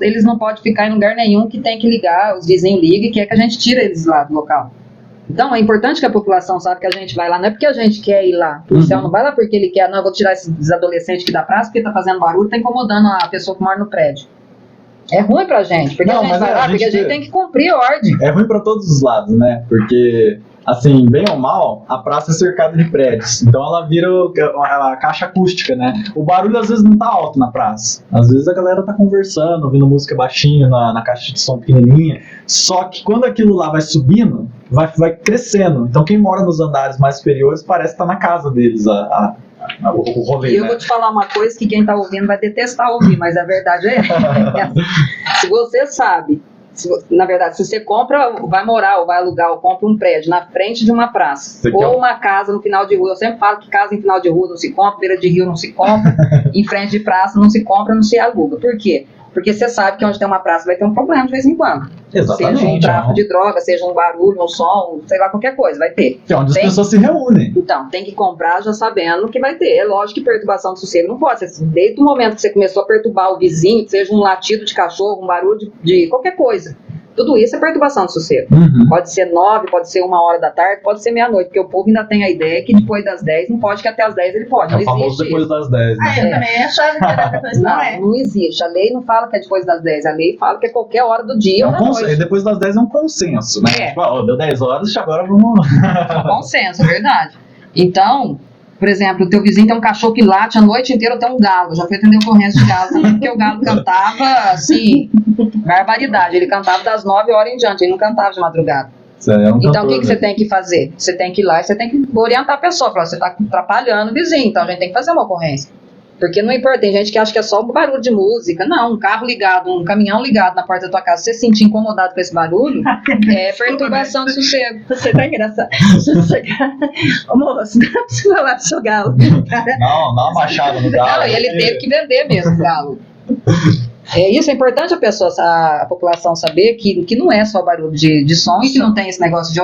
eles não podem ficar em lugar nenhum que tem que ligar, os vizinhos ligam e quer que a gente tire eles lá do local. Então é importante que a população saiba que a gente vai lá, não é porque a gente quer ir lá, o policial não vai lá porque ele quer, não, eu vou tirar esses adolescentes aqui da praça porque tá fazendo barulho, tá incomodando a pessoa que mora no prédio. É ruim pra gente, porque a gente vai lá, porque a gente tem que cumprir a ordem. É ruim pra todos os lados, né? Porque, assim, bem ou mal, a praça é cercada de prédios. Então ela vira a caixa acústica, né? O barulho às vezes não tá alto na praça. Às vezes a galera tá conversando, ouvindo música baixinho na caixa de som pequenininha. Só que quando aquilo lá vai subindo, vai crescendo. Então quem mora nos andares mais superiores parece que tá na casa deles o rolê, E eu vou te falar uma coisa que quem tá ouvindo vai detestar ouvir, mas a verdade é essa. Se você sabe, na verdade, se você compra, vai morar ou vai alugar ou compra um prédio na frente de uma praça ou uma casa no final de rua, eu sempre falo que casa em final de rua não se compra, beira de rio não se compra, em frente de praça não se compra, não se aluga. Por quê? Porque você sabe que onde tem uma praça vai ter um problema de vez em quando. Exatamente. Seja um tráfico de droga, seja um barulho, um som, sei lá, qualquer coisa, vai ter. Que é onde as pessoas se reúnem. Então, tem que comprar já sabendo que vai ter. É lógico que perturbação de sossego não pode. Desde o momento que você começou a perturbar o vizinho, seja um latido de cachorro, um barulho de qualquer coisa. Tudo isso é perturbação de sossego. Pode ser 9, pode ser 1h da tarde, pode ser meia-noite, porque o povo ainda tem a ideia que depois das 10 não pode, que até as 10 ele pode. É o famoso depois das 10, né? Eu também achava que era depois, não existe. A lei não fala que é depois das 10, a lei fala que é qualquer hora do dia ou da noite. Depois das 10 é um consenso, né? Tipo, deu 10 horas, agora vamos... É um consenso, é verdade. Então, por exemplo, o teu vizinho tem um cachorro que late a noite inteira, ou tem um galo. Já fui atender ocorrência de galo também, porque o galo cantava, assim, barbaridade. Ele cantava das 9 horas em diante, ele não cantava de madrugada. Então, o que você tem que fazer? Você tem que ir lá e você tem que orientar a pessoa. Falar, você está atrapalhando o vizinho, então a gente tem que fazer uma ocorrência. Porque não importa, tem gente que acha que é só um barulho de música. Não, um carro ligado, um caminhão ligado na porta da tua casa, se você se sentir incomodado com esse barulho, é perturbação de sossego. Você tá engraçado. Ô moço, não precisa falar do seu galo. Não, dá uma machada no galo. Não, e ele teve que vender mesmo o galo. Isso é importante a população saber que não é só barulho de som e que não tem esse negócio de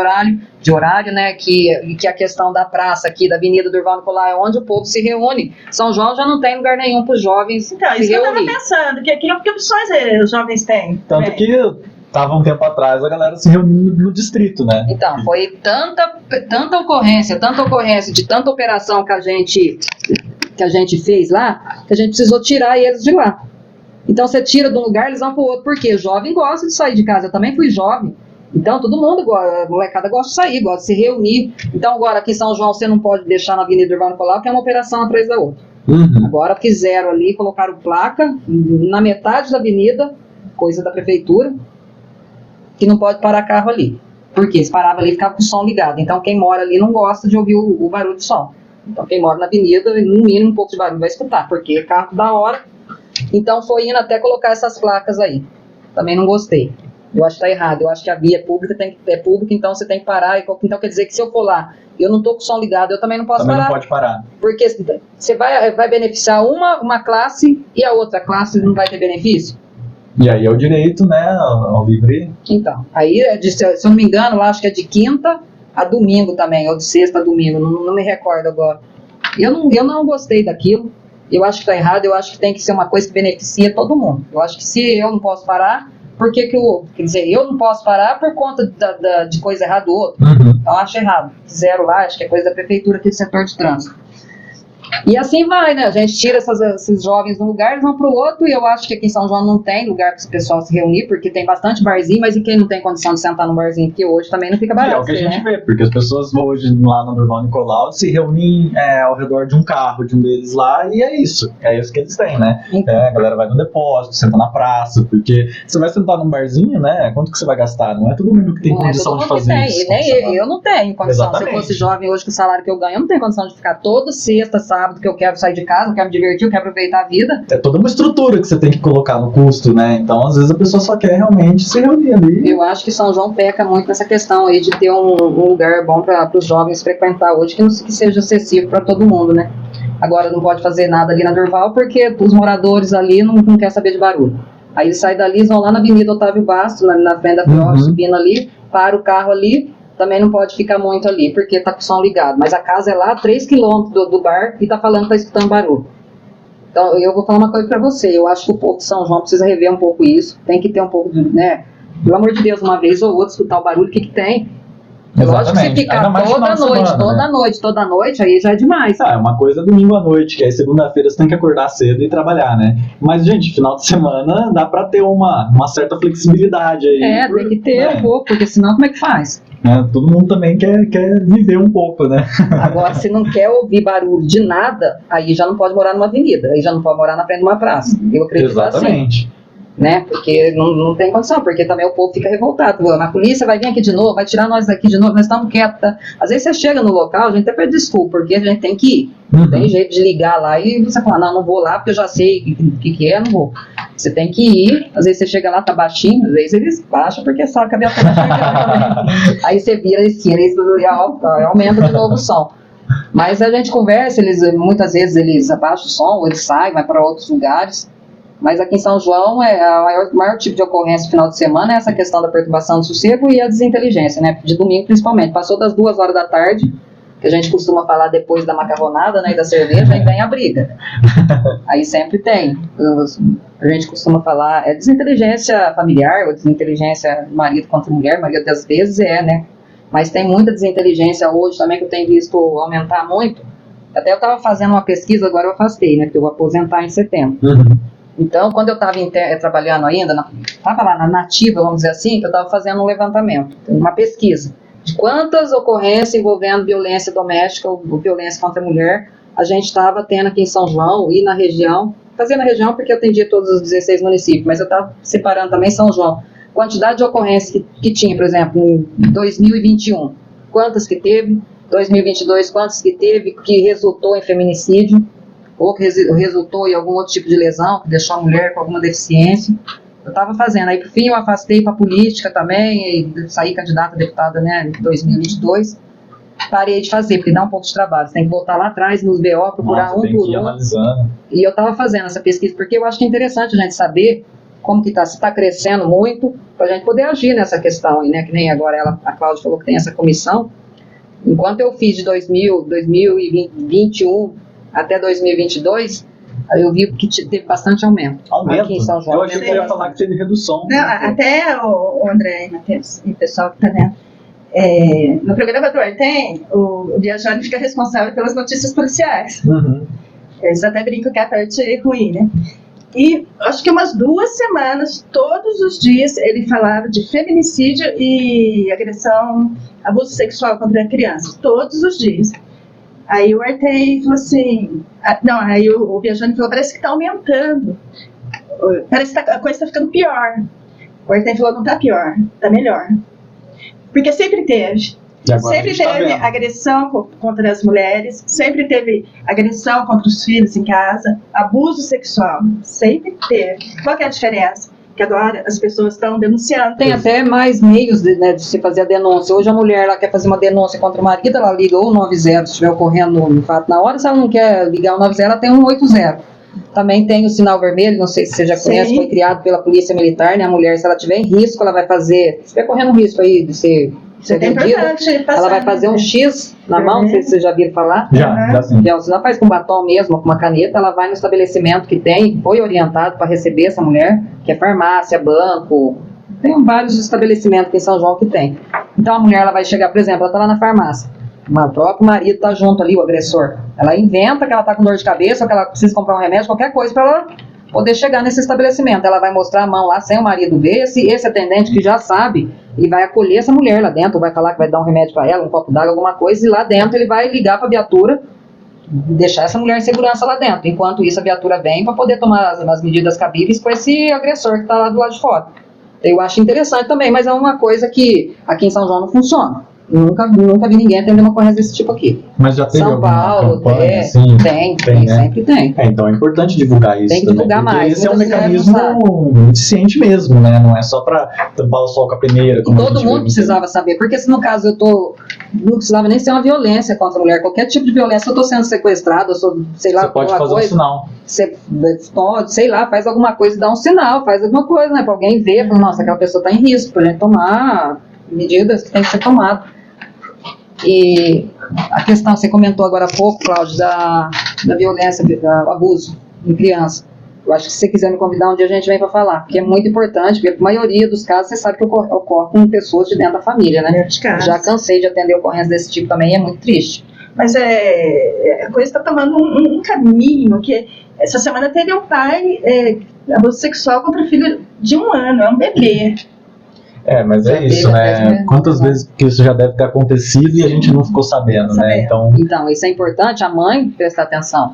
horário, né? Que a questão da praça aqui, da Avenida Durval Nicolau, é onde o povo se reúne. São João já não tem lugar nenhum para os jovens então, se isso reunir. Que eu estava pensando, que opções os jovens têm? Tanto que tava um tempo atrás a galera se reunindo no distrito, né? Então, foi tanta ocorrência de tanta operação que a gente fez lá, que a gente precisou tirar eles de lá. Então você tira de um lugar, eles vão para o outro. Por quê? Jovem gosta de sair de casa. Eu também fui jovem. Então todo mundo, a molecada gosta de sair, gosta de se reunir. Então agora aqui em São João você não pode deixar na Avenida Durval Nicolau, que é uma operação atrás da outra. Agora fizeram ali, colocaram placa na metade da avenida, coisa da prefeitura, que não pode parar carro ali. Por quê? Se parava ali, ficava com o som ligado. Então quem mora ali não gosta de ouvir o barulho de som. Então quem mora na avenida, no mínimo um pouco de barulho vai escutar, porque é carro da hora. Então foi indo até colocar essas placas aí. Também não gostei. Eu acho que tá errado. Eu acho que a via pública é pública, então você tem que parar. Então quer dizer que se eu for lá, eu não tô com o som ligado, eu também não posso parar. Também não pode parar. Porque você vai beneficiar uma classe e a outra classe não vai ter benefício. E aí é o direito, né, ao livre. Então, aí, se eu não me engano, lá acho que é de quinta a domingo também, ou de sexta a domingo, não me recordo agora. Eu não gostei daquilo. Eu acho que está errado, eu acho que tem que ser uma coisa que beneficia todo mundo. Eu acho que se eu não posso parar, por que quer dizer, eu não posso parar por conta de coisa errada do outro. Então eu acho errado. Fizeram lá, acho que é coisa da prefeitura aqui do setor de trânsito. E assim vai, né? A gente tira esses jovens de um lugar, eles vão para o outro, e eu acho que aqui em São João não tem lugar para esse pessoal se reunir, porque tem bastante barzinho, mas e quem não tem condição de sentar no barzinho aqui hoje também não fica barato. É o que a gente vê, porque as pessoas hoje lá no Durval Nicolau se reúnem ao redor de um carro de um deles lá, e é isso que eles têm, né? Então. A galera vai no depósito, senta na praça, porque você vai sentar num barzinho, né? Quanto que você vai gastar? Não é todo mundo que tem condição de fazer isso. Nem eu não tenho condição. Exatamente. Se eu fosse jovem hoje com o salário que eu ganho, eu não tenho condição de ficar toda sexta, sábado, que eu quero sair de casa, eu quero me divertir, eu quero aproveitar a vida. É toda uma estrutura que você tem que colocar no custo, né? Então, às vezes, a pessoa só quer realmente se reunir ali. Eu acho que São João peca muito nessa questão aí de ter um lugar bom para os jovens frequentar hoje, que seja acessível para todo mundo, né? Agora não pode fazer nada ali na Durval, porque os moradores ali não querem saber de barulho. Aí eles saem dali, vão lá na Avenida Otávio Basto, na frente da Fior, subindo ali, para o carro ali, também não pode ficar muito ali, porque tá com o som ligado. Mas a casa é lá, 3 km do bar, e tá falando que tá escutando barulho. Então, eu vou falar uma coisa para você. Eu acho que o povo de São João precisa rever um pouco isso. Tem que ter um pouco de, né? Pelo amor de Deus, uma vez ou outra, escutar o barulho, o que tem. Lógico que se ficar toda noite, aí já é demais. É uma coisa domingo à noite, que aí segunda-feira você tem que acordar cedo e trabalhar, né? Mas, gente, final de semana dá pra ter uma certa flexibilidade aí. Tem que ter um pouco, porque senão como é que faz? Todo mundo também quer viver um pouco, né? Agora, se não quer ouvir barulho de nada, aí já não pode morar numa avenida, aí já não pode morar na frente de uma praça. Eu acredito Exatamente. Assim. Né? Porque não tem condição, porque também o povo fica revoltado. A polícia vai vir aqui de novo, vai tirar nós daqui de novo, nós estamos quietos. Tá? Às vezes você chega no local, a gente até pede desculpa, porque a gente tem que ir. Não tem jeito de ligar lá e você fala, não vou lá porque eu já sei o que é, não vou. Você tem que ir, às vezes você chega lá, tá baixinho, às vezes eles baixam porque sabe que a viatura vai chegar. Aí você vira a esquina e aumenta de novo o som. Mas a gente conversa, muitas vezes eles abaixam o som, eles saem, vai para outros lugares. Mas aqui em São João, o maior tipo de ocorrência no final de semana é essa questão da perturbação do sossego e a desinteligência, né? De domingo principalmente. Passou das 2 horas da tarde, que a gente costuma falar depois da macarronada, né, e da cerveja, aí vem a briga. Aí sempre tem. A gente costuma falar, é desinteligência familiar, ou desinteligência marido contra mulher, maioria das vezes né? Mas tem muita desinteligência hoje também, que eu tenho visto aumentar muito. Até eu estava fazendo uma pesquisa, agora eu afastei, né, porque eu vou aposentar em setembro. Então, quando eu estava trabalhando ainda, estava lá na nativa, vamos dizer assim, eu estava fazendo um levantamento, uma pesquisa, de quantas ocorrências envolvendo violência doméstica ou violência contra a mulher a gente estava tendo aqui em São João e na região, fazia na região porque eu atendia todos os 16 municípios, mas eu estava separando também São João. Quantidade de ocorrências que tinha, por exemplo, em 2021, quantas que teve, 2022, quantas que teve, que resultou em feminicídio, ou que resultou em algum outro tipo de lesão, que deixou a mulher com alguma deficiência. Eu estava fazendo. Aí, por fim, eu afastei para a política também, e saí candidata a deputada, né, em 2022. Parei de fazer, porque dá um pouco de trabalho. Você tem que voltar lá atrás, nos BO, procurar um por um. Analisando. E eu estava fazendo essa pesquisa, porque eu acho que é interessante a gente saber como que está, se está crescendo muito, para a gente poder agir nessa questão, né, que nem agora a Cláudia falou que tem essa comissão. Enquanto eu fiz de 2021 até 2022, eu vi que teve bastante aumento. Aqui em São João. Eu achei que você ia falar que teve redução. Não, até o André e Matheus e o pessoal que está vendo. No programa do Artem, o viajante fica responsável pelas notícias policiais. Eles até brincam que é a parte ruim, né? E acho que umas 2 semanas, todos os dias, ele falava de feminicídio e agressão, abuso sexual contra crianças. Todos os dias. Aí o Artem falou assim, aí o viajante falou, parece que está aumentando, parece que a coisa está ficando pior. O Artem falou, não está pior, está melhor. Porque sempre teve agressão contra as mulheres, sempre teve agressão contra os filhos em casa, abuso sexual, sempre teve. Qual que é a diferença? Que agora as pessoas estão denunciando. Tem até mais meios de se fazer a denúncia. Hoje a mulher ela quer fazer uma denúncia contra o marido, ela liga ou 90, se estiver ocorrendo no fato na hora. Se ela não quer ligar o 90, ela tem um 80. Também tem o sinal vermelho, não sei se você já conhece, foi criado pela Polícia Militar, né? A mulher, se ela tiver em risco, ela vai fazer, se estiver correndo risco aí de ser agredida, ela vai fazer um X na mão, não sei se vocês já viram falar. Já sim. Se ela faz com batom mesmo, com uma caneta, ela vai no estabelecimento que foi orientado para receber essa mulher, que é farmácia, banco, tem vários estabelecimentos aqui em São João que tem. Então a mulher, ela vai chegar, por exemplo, ela está lá na farmácia, o próprio marido está junto ali, o agressor, ela inventa que ela está com dor de cabeça, ou que ela precisa comprar um remédio, qualquer coisa para ela poder chegar nesse estabelecimento. Ela vai mostrar a mão lá sem o marido ver, esse atendente que já sabe, ele vai acolher essa mulher lá dentro, vai falar que vai dar um remédio para ela, um copo d'água, alguma coisa, e lá dentro ele vai ligar para a viatura, deixar essa mulher em segurança lá dentro. Enquanto isso, a viatura vem para poder tomar as medidas cabíveis com esse agressor que está lá do lado de fora. Eu acho interessante também, mas é uma coisa que aqui em São João não funciona. Nunca vi ninguém atender uma ocorrência desse tipo aqui. Mas já teve São Paulo, campanha, assim? Tem, né? Sempre tem. Então é importante divulgar isso. Tem que divulgar também, mais. Esse é um mecanismo eficiente mesmo, né? Não é só para tampar o sol com a peneira. E todo mundo precisava saber, porque se no caso não precisava nem ser uma violência contra a mulher, qualquer tipo de violência, eu estou sendo sequestrado, eu sou, sei lá, você pode fazer um sinal. Você pode, sei lá, faz alguma coisa, dá um sinal, faz alguma coisa, né? Para alguém ver, fala, nossa, aquela pessoa está em risco, para a gente tomar medidas que tem que ser tomadas. E a questão, você comentou agora há pouco, Cláudio, da violência, do abuso. em criança. Eu acho que se você quiser me convidar um dia a gente vem para falar, porque é muito importante, porque a maioria dos casos você sabe que ocorre com pessoas de dentro da família, né? Já cansei de atender ocorrências desse tipo também, é muito triste. Mas a coisa está tomando um caminho, que essa semana teve um pai abuso sexual contra o filho de 1 ano, é um bebê. Mas é isso, né? Quantas vezes que isso já deve ter acontecido e a gente não ficou sabendo, né? Então, isso é importante, a mãe prestar atenção.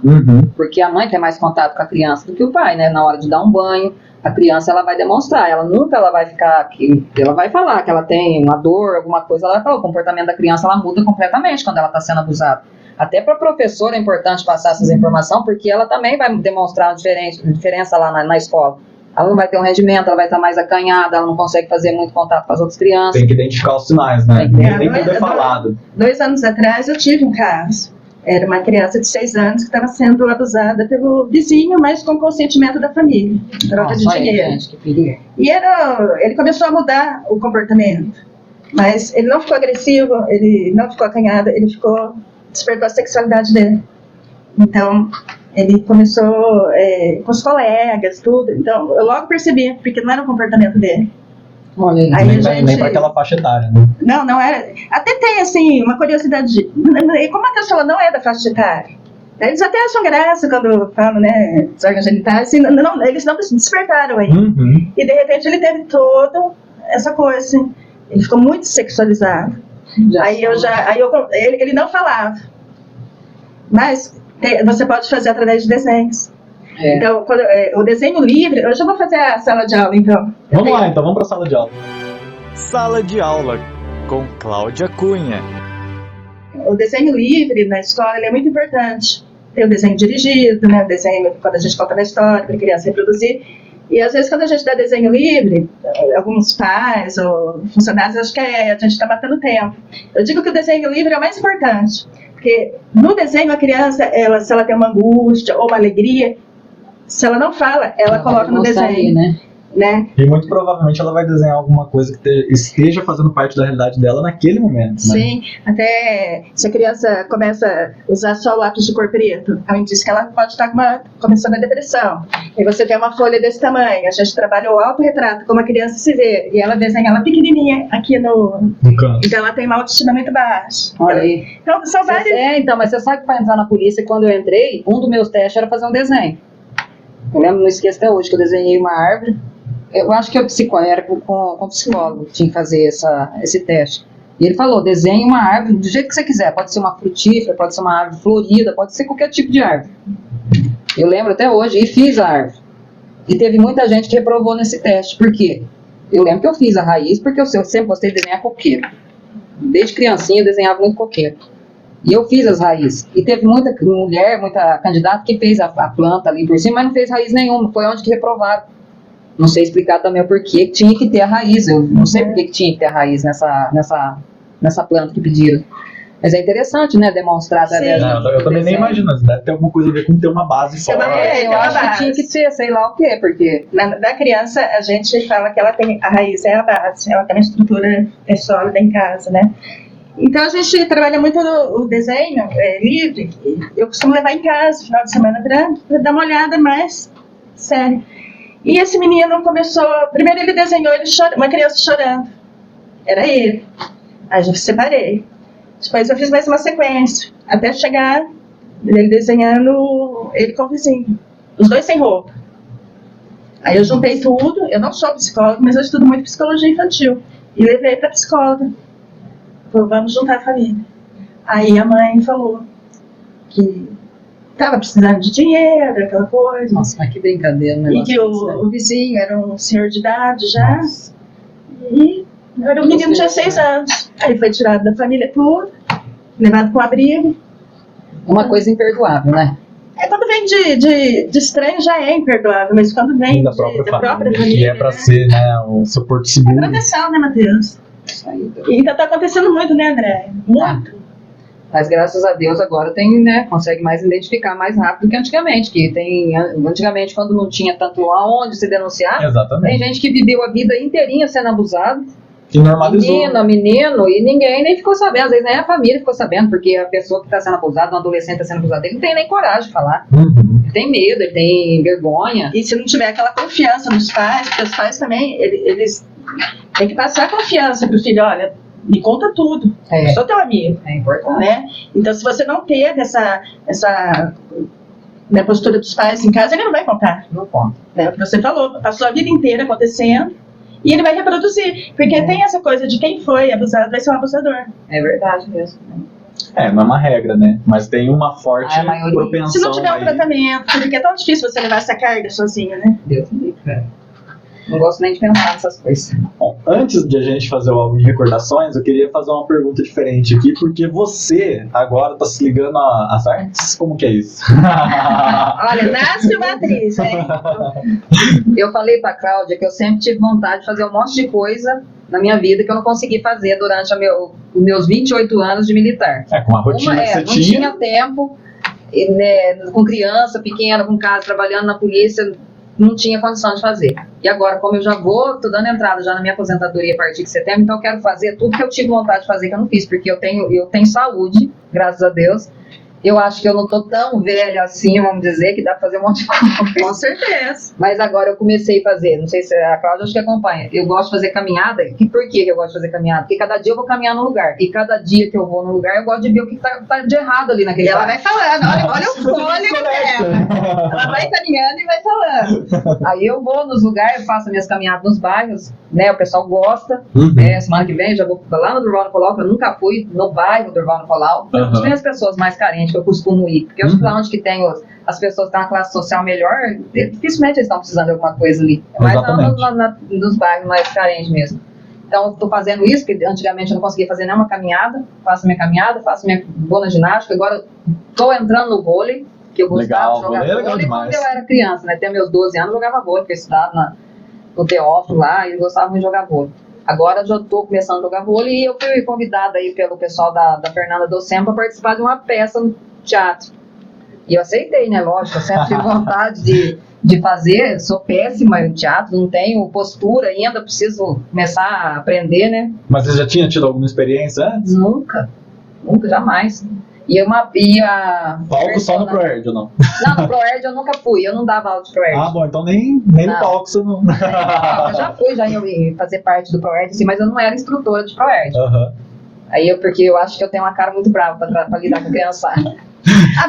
Porque a mãe tem mais contato com a criança do que o pai, né? Na hora de dar um banho, a criança ela vai demonstrar, ela vai ficar aqui, ela vai falar que ela tem uma dor, alguma coisa, ela vai falar, o comportamento da criança ela muda completamente quando ela está sendo abusada. Até para a professora é importante passar essas informações, porque ela também vai demonstrar a diferença lá na escola. Ela não vai ter um rendimento, ela vai estar mais acanhada, ela não consegue fazer muito contato com as outras crianças. Tem que identificar os sinais, né? Tem que ter falado. 2 anos atrás eu tive um caso. Era uma criança de 6 anos que estava sendo abusada pelo vizinho, mas com consentimento da família. Troca de dinheiro. Gente, que perigo. E ele começou a mudar o comportamento. Mas ele não ficou agressivo, ele não ficou acanhado, despertou a sexualidade dele. Então, ele começou com os colegas, tudo. Então, eu logo percebi, porque não era o comportamento dele. Olha, nem para aquela faixa etária, né? Não era. Até tem, assim, uma curiosidade. Como a pessoa não é da faixa etária, eles até acham graça quando falam, né, dos órgãos genitais, assim, eles não despertaram aí. E, de repente, ele teve toda essa coisa, assim. Ele ficou muito sexualizado. Ele não falava. Mas você pode fazer através de desenhos. Então, o desenho livre, hoje eu vou fazer a sala de aula, então. Vamos lá, então, vamos para a sala de aula. Sala de aula, com Cláudia Cunha. O desenho livre na escola ele é muito importante. Tem o desenho dirigido, né? O desenho quando a gente conta uma história para a criança reproduzir. E às vezes quando a gente dá desenho livre, alguns pais ou funcionários acham que a gente está matando tempo. Eu digo que o desenho livre é o mais importante. Porque no desenho a criança, se ela tem uma angústia ou uma alegria, se ela não fala, ela coloca no desenho. Né? E muito provavelmente ela vai desenhar alguma coisa que esteja fazendo parte da realidade dela naquele momento. Né? Sim, até se a criança começa a usar só o lápis de cor preto, a gente diz que ela pode estar começando a depressão. E você tem uma folha desse tamanho, a gente trabalha o autorretrato, como a criança se vê, e ela desenha ela pequenininha aqui no canto. Então ela tem uma autoestima muito baixa. Olha aí. Então são vários. Mas você sabe que para entrar na polícia, quando eu entrei, um dos meus testes era fazer um desenho. Eu lembro, não esqueço até hoje, que eu desenhei uma árvore. Eu acho que era com psicólogo que tinha que fazer esse teste. E ele falou, desenhe uma árvore do jeito que você quiser. Pode ser uma frutífera, pode ser uma árvore florida, pode ser qualquer tipo de árvore. Eu lembro até hoje, e fiz a árvore. E teve muita gente que reprovou nesse teste. Por quê? Eu lembro que eu fiz a raiz, porque eu sempre gostei de desenhar coqueiro. Desde criancinha eu desenhava muito coqueiro. E eu fiz as raízes. E teve muita mulher, muita candidata que fez a planta ali por cima, mas não fez raiz nenhuma. Foi onde que reprovaram. Não sei explicar também o porquê que tinha que ter a raiz. Eu não sei porquê que tinha que ter a raiz nessa planta que pediram. Mas é interessante, né, demonstrar através eu também nem imagino, deve ter alguma coisa a ver com ter uma base só. Eu acho que tinha que ter, sei lá o quê, porque... Da criança, a gente fala que ela tem, a raiz é a base, ela tem uma estrutura sólida em casa, né? Então a gente trabalha muito o desenho livre, eu costumo levar em casa, no final de semana, para dar uma olhada mais séria. E esse menino começou, primeiro ele desenhou uma criança chorando, era ele, aí eu separei. Depois eu fiz mais uma sequência, até chegar ele desenhando ele com o vizinho, os dois sem roupa. Aí eu juntei tudo, eu não sou psicóloga, mas eu estudo muito psicologia infantil, e levei para a psicóloga. Falou, vamos juntar a família. Aí a mãe falou que estava precisando de dinheiro, aquela coisa. Nossa, mas que brincadeira, né? E que o vizinho era um senhor de idade já. Nossa. E era um menino de 6 anos. Aí foi tirado da família tudo, levado para o abrigo. Uma coisa imperdoável, né? Quando vem de estranho já é imperdoável, mas quando vem da própria família. Que é para ser, né, o seu porto seguro. É proteção, né, Matheus? E então tá acontecendo muito, né, André? Muito. Mas graças a Deus agora tem, né, consegue mais identificar mais rápido que antigamente, antigamente quando não tinha tanto aonde se denunciar, exatamente. Tem gente que viveu a vida inteirinha sendo abusado Que normalizou. Menino, e ninguém nem ficou sabendo, às vezes nem a família ficou sabendo, porque a pessoa que está sendo abusada, um adolescente está sendo abusado, ele não tem nem coragem de falar. Uhum. Ele tem medo, ele tem vergonha. E se não tiver aquela confiança nos pais, porque os pais também, eles têm que passar a confiança pro filho, olha, me conta tudo, eu sou teu amigo, É importante. né? Então, se você não teve essa né, postura dos pais em casa, ele não vai contar, Não conta. né? O que você falou, passou a vida inteira acontecendo, e ele vai reproduzir, porque tem essa coisa de quem foi abusado vai ser um abusador. É verdade mesmo. Não é uma regra, né? Mas tem uma forte A maioria. propensão Se não tiver um aí. tratamento, porque é tão difícil você levar essa carga sozinho, né? Deus me livre, cara. Não gosto nem de pensar nessas coisas. Bom, antes de a gente fazer o álbum de recordações, eu queria fazer uma pergunta diferente aqui, porque você agora tá se ligando às artes? Como que é isso? Olha, nasce uma atriz, né? Eu falei pra Cláudia que eu sempre tive vontade de fazer um monte de coisa na minha vida que eu não consegui fazer durante os meus 28 anos de militar. Com a rotina que você não tinha. tinha tempo, e, né, com criança pequena, com casa, trabalhando na polícia, não tinha condição de fazer. E agora, como eu já tô dando entrada já na minha aposentadoria a partir de setembro, então eu quero fazer tudo que eu tive vontade de fazer que eu não fiz, porque eu tenho saúde, graças a Deus. Eu acho que eu não tô tão velha assim, vamos dizer, que dá pra fazer um monte de coisa. Com certeza. Mas agora eu comecei a fazer, não sei se a Cláudia acho que acompanha, eu gosto de fazer caminhada. Por que eu gosto de fazer caminhada? Porque cada dia eu vou caminhar num lugar, e cada dia que eu vou num lugar eu gosto de ver o que tá de errado ali E naquele ela lugar. vai falando, olha o fôlego dela. Ela vai caminhando e vai falando. Aí eu vou nos lugares, faço minhas caminhadas nos bairros, né, o pessoal gosta. Uhum. Semana que vem já vou lá no Durval Nicolau, que eu nunca fui no bairro do Durval Nicolau. Uhum. Tem as pessoas mais carentes que eu costumo ir, porque eu acho que lá onde que tem as pessoas que têm uma classe social melhor, dificilmente eles estão precisando de alguma coisa ali. É mais nos bairros mais carentes mesmo. Então, eu estou fazendo isso, porque antigamente eu não conseguia fazer nenhuma caminhada. Faço minha caminhada, vou na ginástica. Agora estou entrando no vôlei, que eu gostava de jogar vôlei quando eu era criança, né? Até meus 12 anos eu jogava vôlei, porque eu estudava no Teófilo lá e gostava muito de jogar vôlei. Agora já estou começando a jogar vôlei e eu fui convidada aí pelo pessoal da Fernanda Docem para participar de uma peça no teatro. E eu aceitei, né? Lógico, eu sempre tive vontade de fazer, sou péssima em teatro, não tenho postura ainda, preciso começar a aprender, né? Mas você já tinha tido alguma experiência antes? Nunca, jamais. Palco só no ProErd ou não? Não, no ProErd eu nunca fui, eu não dava aula de ProErd. Ah, bom, então nem no palco você não... Eu já fui, já ia fazer parte do ProErd, assim, mas eu não era instrutora de ProErd. Uhum. Porque eu acho que eu tenho uma cara muito brava pra lidar com criançada.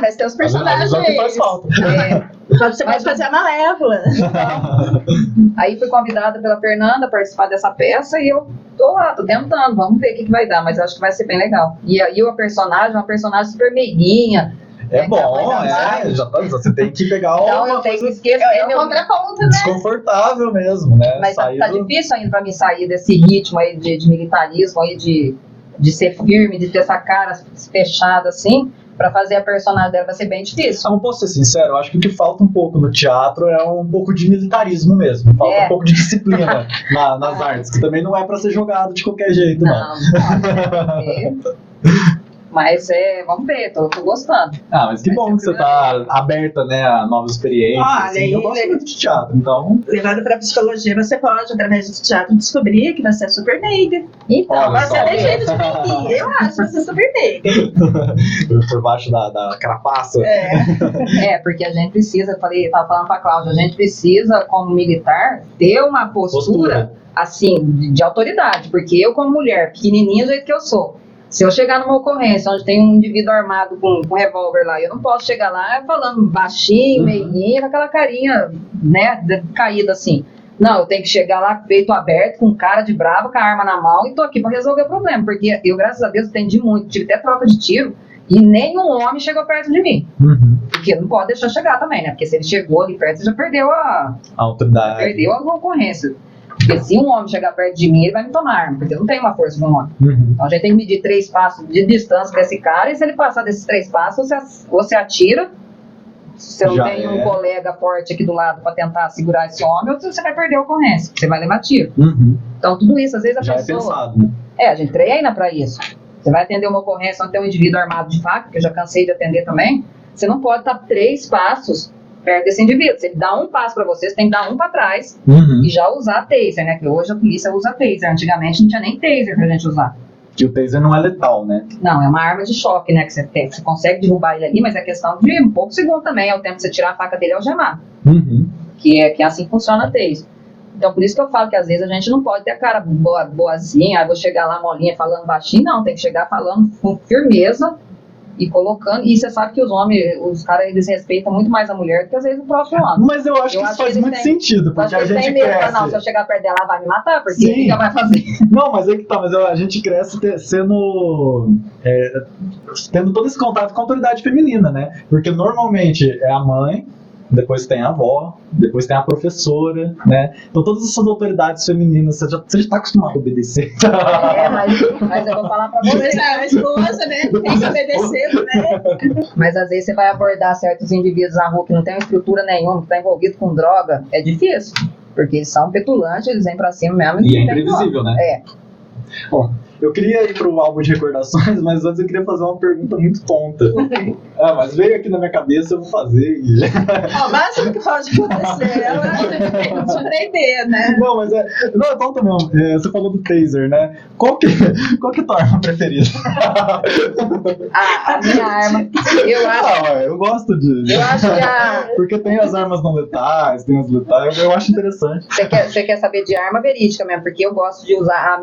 Mas tem os personagens. Que faz falta. Você pode fazer a Malévola. Aí fui convidada pela Fernanda a participar dessa peça e eu tô lá, tô tentando, vamos ver o que vai dar, mas eu acho que vai ser bem legal. E aí o personagem é uma personagem super meiguinha. É bom, você tem que pegar então eu tenho que esquecer. É o contraponto, né? Desconfortável mesmo, né? Mas tá difícil ainda pra mim sair desse ritmo aí de militarismo, aí de ser firme, de ter essa cara fechada assim. Pra fazer a personagem dela vai ser bem difícil. Eu não posso ser sincero, eu acho que o que falta um pouco no teatro é um pouco de militarismo mesmo. Falta um pouco de disciplina nas artes, que também não é pra ser jogado de qualquer jeito, não. Mas vamos ver, tô gostando. Mas que bom que você tá aberta, né, a novas experiências. Assim. Eu gosto muito de teatro, então... Levado pra psicologia, você pode, através do teatro, descobrir que você é super meiga. Então, você tem jeito de mentir. Eu acho que você é super meiga. Por baixo da carapaça. Porque a gente precisa, tava falando pra Cláudia, a gente precisa, como militar, ter uma postura. Assim, de autoridade. Porque eu, como mulher, pequenininha do jeito que eu sou, se eu chegar numa ocorrência onde tem um indivíduo armado com um revólver lá, eu não posso chegar lá falando baixinho, meiguinho, com aquela carinha, né, caída assim. Não, eu tenho que chegar lá, peito aberto, com cara de bravo, com a arma na mão, e tô aqui pra resolver o problema. Porque eu, graças a Deus, entendi muito, tive até troca de tiro, e nenhum homem chegou perto de mim. Porque não pode deixar chegar também, né? Porque se ele chegou ali perto, você já perdeu a autoridade. Perdeu a ocorrência. Porque se um homem chegar perto de mim, ele vai me tomar arma, porque eu não tenho uma força de um homem. Então a gente tem que medir 3 passos de distância desse cara, e se ele passar desses 3 passos, você atira. Se você não tem um colega forte aqui do lado para tentar segurar esse homem, você vai perder a ocorrência, você vai levar tiro. Então tudo isso, às vezes a pessoa... É pensado, né? A gente treina para isso. Você vai atender uma ocorrência onde tem um indivíduo armado de faca, que eu já cansei de atender também, você não pode estar 3 passos perto desse indivíduo. Se ele dá um passo para você tem que dar um para trás Uhum. e já usar taser, né? Que hoje a polícia usa taser. Antigamente não tinha nem taser pra gente usar. Que o taser não é letal, né? Não, é uma arma de choque, né? Que você tem. Você consegue derrubar ele ali, mas é questão de um pouco segundo também. É o tempo de você tirar a faca dele e algemar. Uhum. Que é assim que funciona a taser. Então, por isso que eu falo que às vezes a gente não pode ter a cara boazinha, vou chegar lá molinha falando baixinho, não, tem que chegar falando com firmeza e colocando, e você sabe que os homens, os caras, eles respeitam muito mais a mulher do que às vezes o próprio homem. Mas eu acho que isso faz muito sentido, porque a gente cresce. Não, se eu chegar perto dela, ela vai me matar, porque Sim. o que ela vai fazer? Não, mas aí que tá, mas a gente cresce tendo todo esse contato com a autoridade feminina, né? Porque normalmente é a mãe, depois tem a avó, depois tem a professora, né? Então todas essas autoridades femininas, você já tá acostumado a obedecer. Mas eu vou falar pra você. Mas a esposa, né? Tem que obedecer, né? Mas às vezes você vai abordar certos indivíduos na rua que não tem estrutura nenhuma, que tá envolvido com droga, é difícil. Porque eles são petulantes, eles vêm pra cima mesmo. E é não tem imprevisível, como. né? É. Bom, eu queria ir pro álbum de recordações, mas antes eu queria fazer uma pergunta muito tonta. Mas veio aqui na minha cabeça, eu vou fazer e... Ó, o máximo que pode acontecer é surpreender, né? Não, mas não, é tonta mesmo. Você falou do taser, né? Qual que é a tua arma preferida? A minha arma, eu acho. Eu gosto de... Eu acho que a. Porque tem as armas não letais, tem as letais, eu acho interessante. Você quer saber de arma verídica mesmo, porque eu gosto de usar a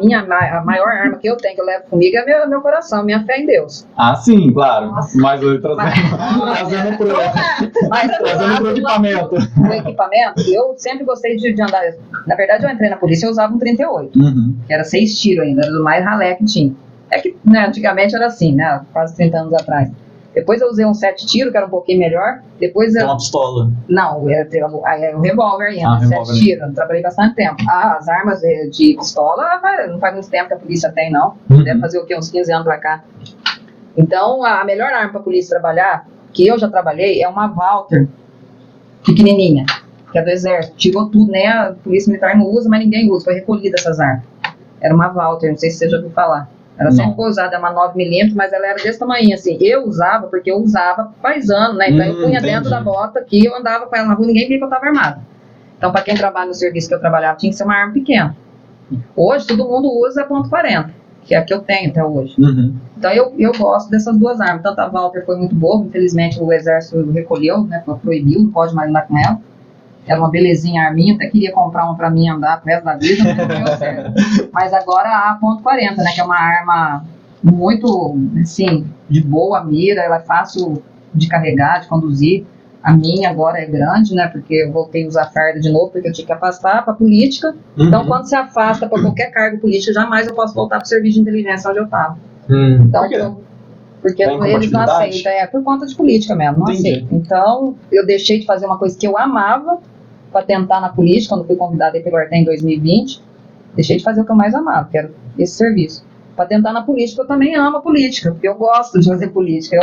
maior arma que eu tenho, que eu levo comigo, é meu coração, minha fé em Deus. Ah, sim, claro. Mas eu trazendo pro equipamento. O equipamento, eu sempre gostei de andar. Na verdade, eu entrei na polícia e eu usava um 38, Uhum. que era 6 tiros ainda, era do mais ralé que tinha. É que, né, antigamente era assim, né, quase 30 anos atrás. Depois eu usei um 7 tiros, que era um pouquinho melhor. Depois É eu... uma pistola. Não, era o revólver ainda, 7 revólver. tiros. Eu trabalhei bastante tempo. As armas de pistola, não faz muito tempo que a polícia tem, não. Uhum. Deve fazer o quê? Uns 15 anos pra cá. Então, a melhor arma pra polícia trabalhar, que eu já trabalhei, é uma Walther pequenininha, que é do exército. Tirou tudo, né? A polícia militar não usa, mas ninguém usa. Foi recolhida essas armas. Era uma Walther, não sei se você já ouviu falar. Ela sempre foi usada, é uma 9mm, mas ela era desse tamanho, assim. Eu usava, porque eu usava faz anos, né? Então eu punha entendi. dentro da bota aqui, eu andava com ela na rua, ninguém via que eu estava armada. Então, para quem trabalha no serviço que eu trabalhava, tinha que ser uma arma pequena. Hoje, todo mundo usa .40, que é a que eu tenho até hoje. Uhum. Então, eu gosto dessas duas armas. Tanto a Walther foi muito boa, infelizmente o exército recolheu, né? Proibiu, não pode mais andar com ela. Era uma belezinha a arminha, até queria comprar uma pra mim andar pro resto da vida, mas não deu certo. Mas agora a .40, né, que é uma arma muito, assim, de boa mira, ela é fácil de carregar, de conduzir. A minha agora é grande, né, porque eu voltei a usar farda de novo, porque eu tinha que afastar pra política. Então, quando se afasta pra qualquer cargo político, jamais eu posso voltar pro serviço de inteligência onde eu tava. Então, Por quê? Porque Tem eles não incompatibilidade? aceitam, por conta de política mesmo, não Entendi. aceitam. Então, eu deixei de fazer uma coisa que eu amava para tentar na política, quando fui convidada aí pelo Artem em 2020, deixei de fazer o que eu mais amava, que era esse serviço. Para tentar na política, eu também amo a política, porque eu gosto de fazer política.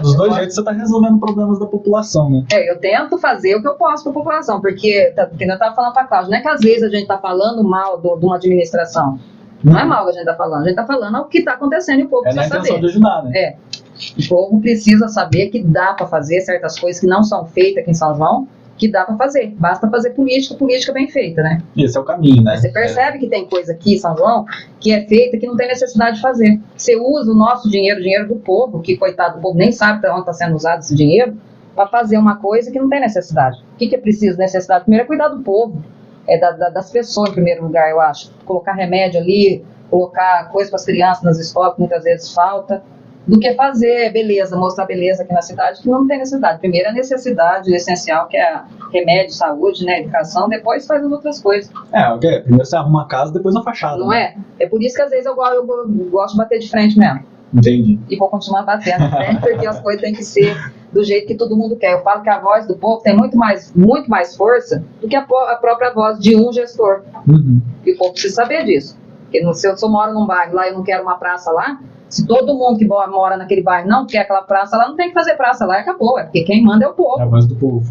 dos dois jeitos você tá resolvendo problemas da população, né? Eu tento fazer o que eu posso para a população, porque eu estava falando para a Cláudia, não é que às vezes a gente está falando mal de uma administração. Não é mal que a gente está falando, a gente está falando o que está acontecendo e o povo É na precisa intenção saber. de ajudar, né? O povo precisa saber que dá para fazer certas coisas que não são feitas aqui em São João, que dá para fazer. Basta fazer política bem feita, né? Esse é o caminho, né? Você percebe que tem coisa aqui em São João que é feita que não tem necessidade de fazer. Você usa o nosso dinheiro, o dinheiro do povo, que coitado do povo nem sabe para onde está sendo usado esse dinheiro, para fazer uma coisa que não tem necessidade. O que é preciso? Necessidade primeiro é cuidar do povo, das pessoas em primeiro lugar, eu acho. Colocar remédio ali, colocar coisa para as crianças nas escolas que muitas vezes falta, do que fazer beleza, mostrar beleza aqui na cidade, que não tem necessidade. Primeiro a necessidade essencial, que é remédio, saúde, né, educação, depois faz as outras coisas. Ok. Primeiro você arruma a casa, depois a fachada. Não né? é? Por isso que às vezes eu gosto de bater de frente mesmo. Entendi. E vou continuar batendo de frente, porque as coisas têm que ser do jeito que todo mundo quer. Eu falo que a voz do povo tem muito mais força do que a própria voz de um gestor. Uhum. E o povo precisa saber disso. Porque se eu moro num bairro lá e eu não quero uma praça lá, se todo mundo que mora naquele bairro não quer aquela praça lá, não tem que fazer praça lá e acabou. É porque quem manda é o povo. É a voz do povo.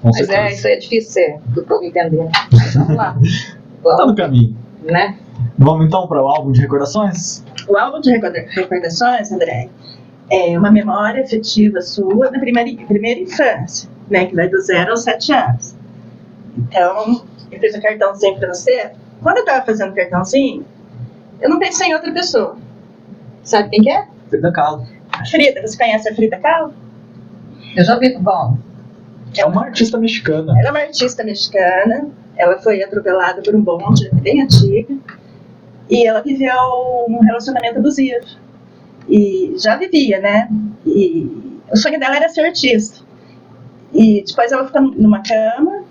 Com Mas certeza. isso aí é difícil do povo entender. Mas vamos lá. Tá no caminho. Né? Vamos então para o álbum de recordações? O álbum de recordações, André, é uma memória afetiva sua na primeira infância. né, que vai do 0 aos 7 anos. Então, eu fiz o cartãozinho para você. Quando eu estava fazendo o cartãozinho, eu não pensei em outra pessoa. Sabe quem que é? Frida Kahlo. A Frida. Você conhece a Frida Kahlo? Eu já vi, bom, É uma artista mexicana. Ela é uma artista mexicana. Ela foi atropelada por um bonde bem antigo. E ela viveu um relacionamento abusivo. E já vivia, né? E o sonho dela era ser artista. E depois ela ficou numa cama.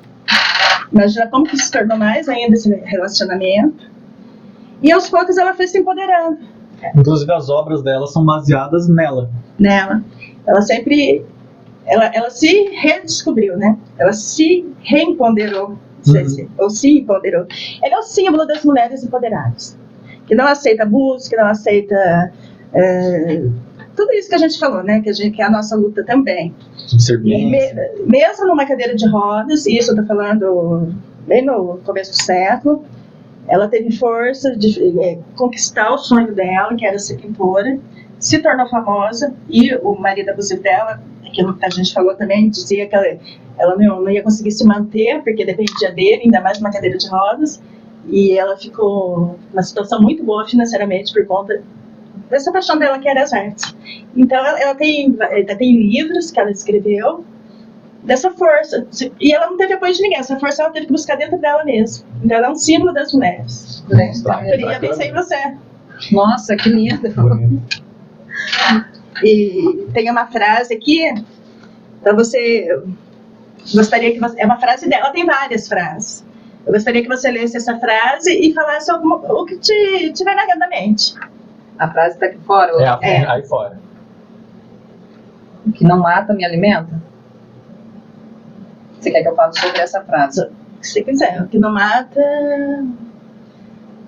Imagina como que se tornou mais ainda esse relacionamento. E aos poucos ela foi se empoderando Inclusive as obras dela são baseadas nela. nela. Ela sempre... Ela se redescobriu, né? Ela se reempoderou. Ou se empoderou. Ela é o símbolo das mulheres empoderadas. Que não aceita abuso, que não aceita... tudo isso que a gente falou, né? Que é a nossa luta também. Subserviência. Mesmo numa cadeira de rodas, e isso eu estou falando bem no começo do século, ela teve força de conquistar o sonho dela, que era ser pintora, se tornou famosa, e o marido abusivo dela, aquilo que a gente falou também, dizia que ela não ia conseguir se manter, porque dependia dele, ainda mais numa cadeira de rodas, e ela ficou numa situação muito boa financeiramente por conta dessa paixão dela, que era as artes. Então ela tem livros que ela escreveu dessa força, e ela não teve apoio de ninguém, essa força ela teve que buscar dentro dela mesma. Então ela é um símbolo das mulheres. Eu pensei em você. nossa, que linda. E tem uma frase aqui para você. Gostaria que você. É uma frase dela, ela tem várias frases. Eu gostaria que você lesse essa frase e falasse o que tiver na mente. A frase está aqui fora. Aí fora. O que não mata, me alimenta. Você quer que eu fale sobre essa frase? Se você quiser. O que não mata.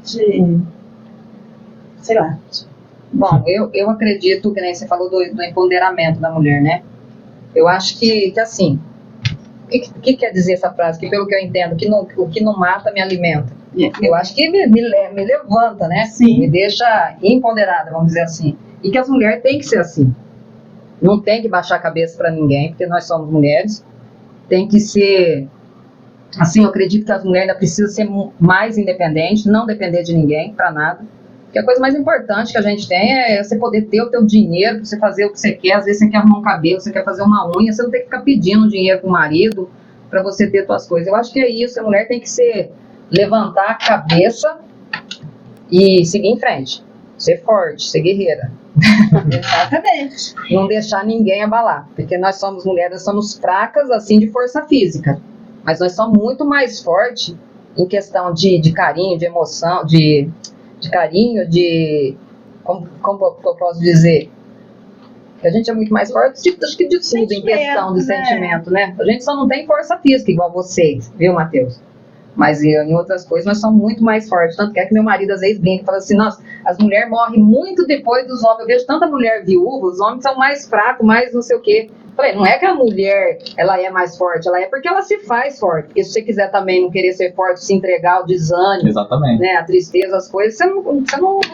Sei lá. Bom, eu acredito que nem você falou do empoderamento da mulher, né? Eu acho que assim, o que quer dizer essa frase? Que pelo que eu entendo, o que não mata me alimenta. Eu acho que me levanta, né? Sim. Me deixa empoderada, vamos dizer assim. E que as mulheres têm que ser assim. Não tem que baixar a cabeça para ninguém, porque nós somos mulheres. Tem que ser... Assim, eu acredito que as mulheres ainda precisam ser mais independentes, não depender de ninguém, para nada. Porque a coisa mais importante que a gente tem é você poder ter o teu dinheiro para você fazer o que você quer. Às vezes você quer arrumar um cabelo, você quer fazer uma unha, você não tem que ficar pedindo dinheiro pro marido para você ter suas coisas. Eu acho que é isso, a mulher tem que levantar a cabeça e seguir em frente. Ser forte, ser guerreira. Exatamente. Não deixar ninguém abalar. Porque nós somos mulheres, nós somos fracas assim de força física. Mas nós somos muito mais fortes em questão de carinho, de emoção, de carinho, como eu posso dizer, que a gente é muito mais forte de tudo em questão de sentimento, né? A gente só não tem força física igual vocês, viu, Matheus? Mas em outras coisas nós somos muito mais fortes. Tanto que é que meu marido às vezes brinca e fala assim, nossa, as mulheres morrem muito depois dos homens. Eu vejo tanta mulher viúva, os homens são mais fracos, mais não sei o quê. Falei, não é que a mulher ela é mais forte, ela é porque ela se faz forte. Porque se você quiser também não querer ser forte, se entregar ao desânimo, exatamente, né, a tristeza, as coisas, você não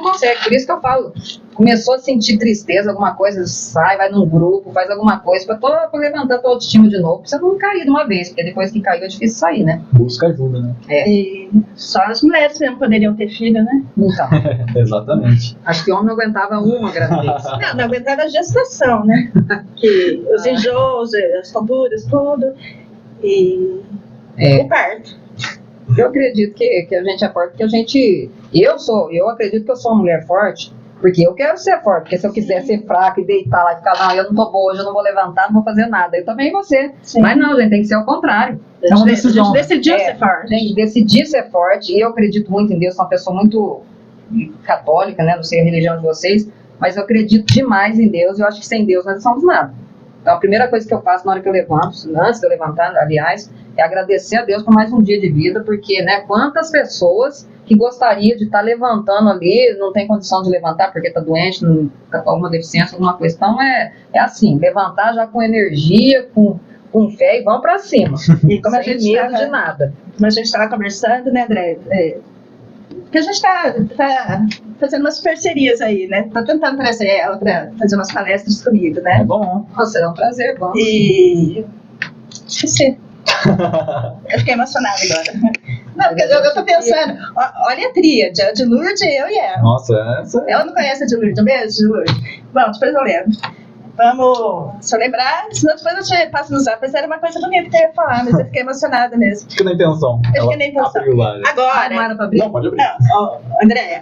consegue. Por isso que eu falo, começou a sentir tristeza, alguma coisa, sai, vai num grupo, faz alguma coisa pra levantar a tua autoestima de novo, pra você não cair de uma vez, porque depois que caiu é difícil sair, né? Busca ajuda, né? E só as mulheres mesmo poderiam ter filho, né? Então, exatamente. acho que o homem não aguentava uma gravidez. Não aguentava a gestação, né? Que os enjoos, as tonturas, tudo. E o parto. Eu acredito que a gente é forte, porque eu acredito que eu sou uma mulher forte, porque eu quero ser forte, porque se eu quiser ser fraca e deitar lá e ficar, não, eu não tô boa, hoje eu não vou levantar, não vou fazer nada, eu também vou ser. Sim. Mas não, gente, tem que ser ao contrário. A gente decidiu ser forte. Tem que decidir ser forte, e eu acredito muito em Deus, sou uma pessoa muito católica, né, não sei a religião de vocês, mas eu acredito demais em Deus, e eu acho que sem Deus nós não somos nada. Então a primeira coisa que eu faço na hora que eu levanto, antes de eu levantar, aliás, é agradecer a Deus por mais um dia de vida, porque, né, quantas pessoas que gostaria de estar levantando ali, não tem condição de levantar porque está doente, está com alguma deficiência, alguma coisa. Então é assim, levantar já com energia, com fé e vamos para cima. E como a gente medo de nada. Como a gente estava conversando, né, André? Porque a gente está fazendo umas parcerias aí, né? Estou tentando trazer ela para fazer umas palestras comigo, né? É bom. Será um prazer, vamos. E Esqueci. Eu fiquei emocionada agora. Não, porque eu tô pensando, olha a tríade, a de Lourdes, eu e ela. Nossa, essa é... Ela não conhece a de Lourdes, um beijo, de Lourdes. Bom, depois eu lembro. Vamos, se eu lembrar, senão depois eu te passo no zap, mas era uma coisa bonita que eu ia falar, mas eu fiquei emocionada mesmo. Fica na intenção. Eu fiquei na intenção. Abriu lá, né? Agora, Não era pra abrir? Não, pode abrir. não, André,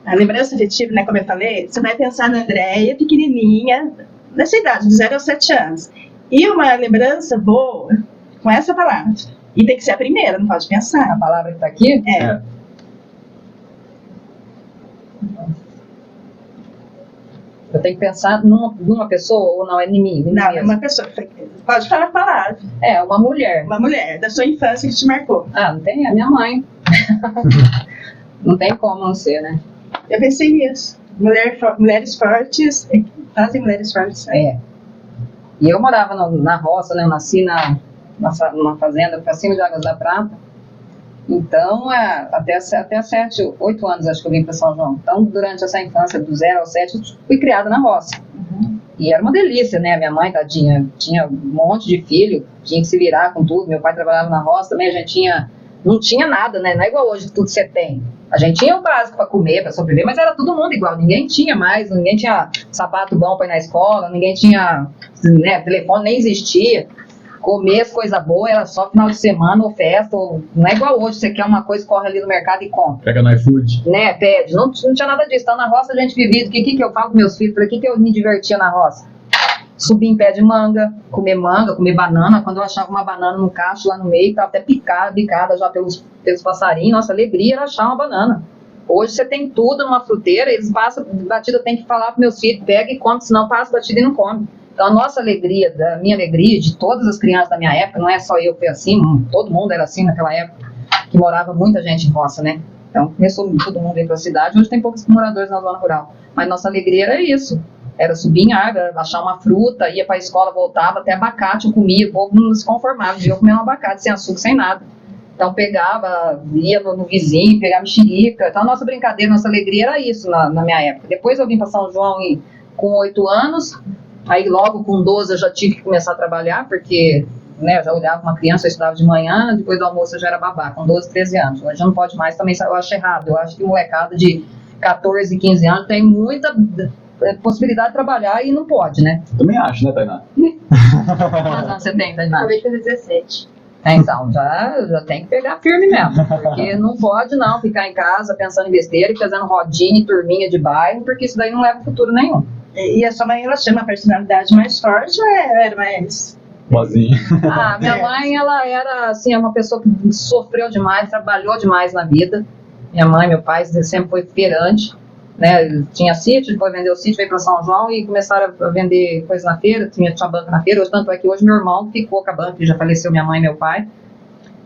a lembrança afetiva, né, como eu falei, você vai pensar na Andréia pequenininha, nessa idade, de 0 aos 7 anos. E uma lembrança boa com essa palavra. E tem que ser a primeira, não pode pensar. A palavra que tá aqui? É. Eu tenho que pensar numa pessoa ou não, é em mim? Não, é uma pessoa. Pode falar a palavra. É, uma mulher. Uma mulher da sua infância que te marcou. Ah, não tem? É a minha mãe. Não tem como não ser, né? Eu pensei nisso. Mulheres fortes, fazem mulheres fortes. Né? É. E eu morava na roça, né? Eu nasci numa fazenda pra cima de Águas da Prata. Então, até 7, 8 anos acho que eu vim para São João. Então, durante essa infância, do 0 aos 7, eu fui criada na roça. Uhum. E era uma delícia, né? Minha mãe, tadinha, tinha um monte de filho, tinha que se virar com tudo. Meu pai trabalhava na roça também, a gente não tinha nada, né? Não é igual hoje que tudo você tem. A gente tinha o básico para comer, para sobreviver, mas era todo mundo igual. Ninguém tinha sapato bom para ir na escola, ninguém tinha, né, telefone, nem existia. Comer as coisas boas era só final de semana ou festa, não é igual hoje, você quer uma coisa, corre ali no mercado e compra. Pega no iFood. Né, pede, não tinha nada disso. Então na roça a gente vivia, o que eu falo com meus filhos, o que eu me divertia na roça? Subir em pé de manga, comer banana, quando eu achava uma banana no cacho lá no meio, estava até bicada já pelos passarinhos, nossa alegria era achar uma banana. Hoje você tem tudo numa fruteira, eles passam batida, eu tenho que falar para meus filhos, pega e come, senão passa batida e não come. Então a nossa alegria, da minha alegria, de todas as crianças da minha época, não é só eu que fui assim, todo mundo era assim naquela época, que morava muita gente em roça, né? Então começou todo mundo ir para a cidade, hoje tem poucos moradores na zona rural. Mas nossa alegria era isso, era subir em árvore, achar uma fruta, ia para a escola, voltava, até abacate eu comia, o povo não se conformava, eu comia um abacate sem açúcar, sem nada. Então pegava, ia no vizinho, pegava mexerica, então a nossa brincadeira, nossa alegria era isso na minha época. Depois eu vim para São João com 8 anos, aí logo com 12 eu já tive que começar a trabalhar, porque né, eu já olhava uma criança, eu estudava de manhã, depois do almoço eu já era babá, com 12, 13 anos. Hoje não pode mais, também eu acho errado. Eu acho que molecada de 14, 15 anos tem muita possibilidade de trabalhar e não pode, né? Também acho, né, Tainá? Quantos anos você tem, Tainá? Acabei de fazer 17. Então, já tem que pegar firme mesmo, porque não pode não ficar em casa pensando em besteira e fazendo rodinha e turminha de bairro, porque isso daí não leva futuro nenhum. E a sua mãe, ela tinha uma personalidade mais forte ou era mais... Boazinha. Ah, minha mãe, ela era assim, uma pessoa que sofreu demais, trabalhou demais na vida. Minha mãe, meu pai sempre foi feirante, né? Tinha sítio, depois vendeu o sítio, veio para São João e começaram a vender coisas na feira, tinha banca na feira, tanto é que hoje meu irmão ficou com a banca, já faleceu minha mãe e meu pai.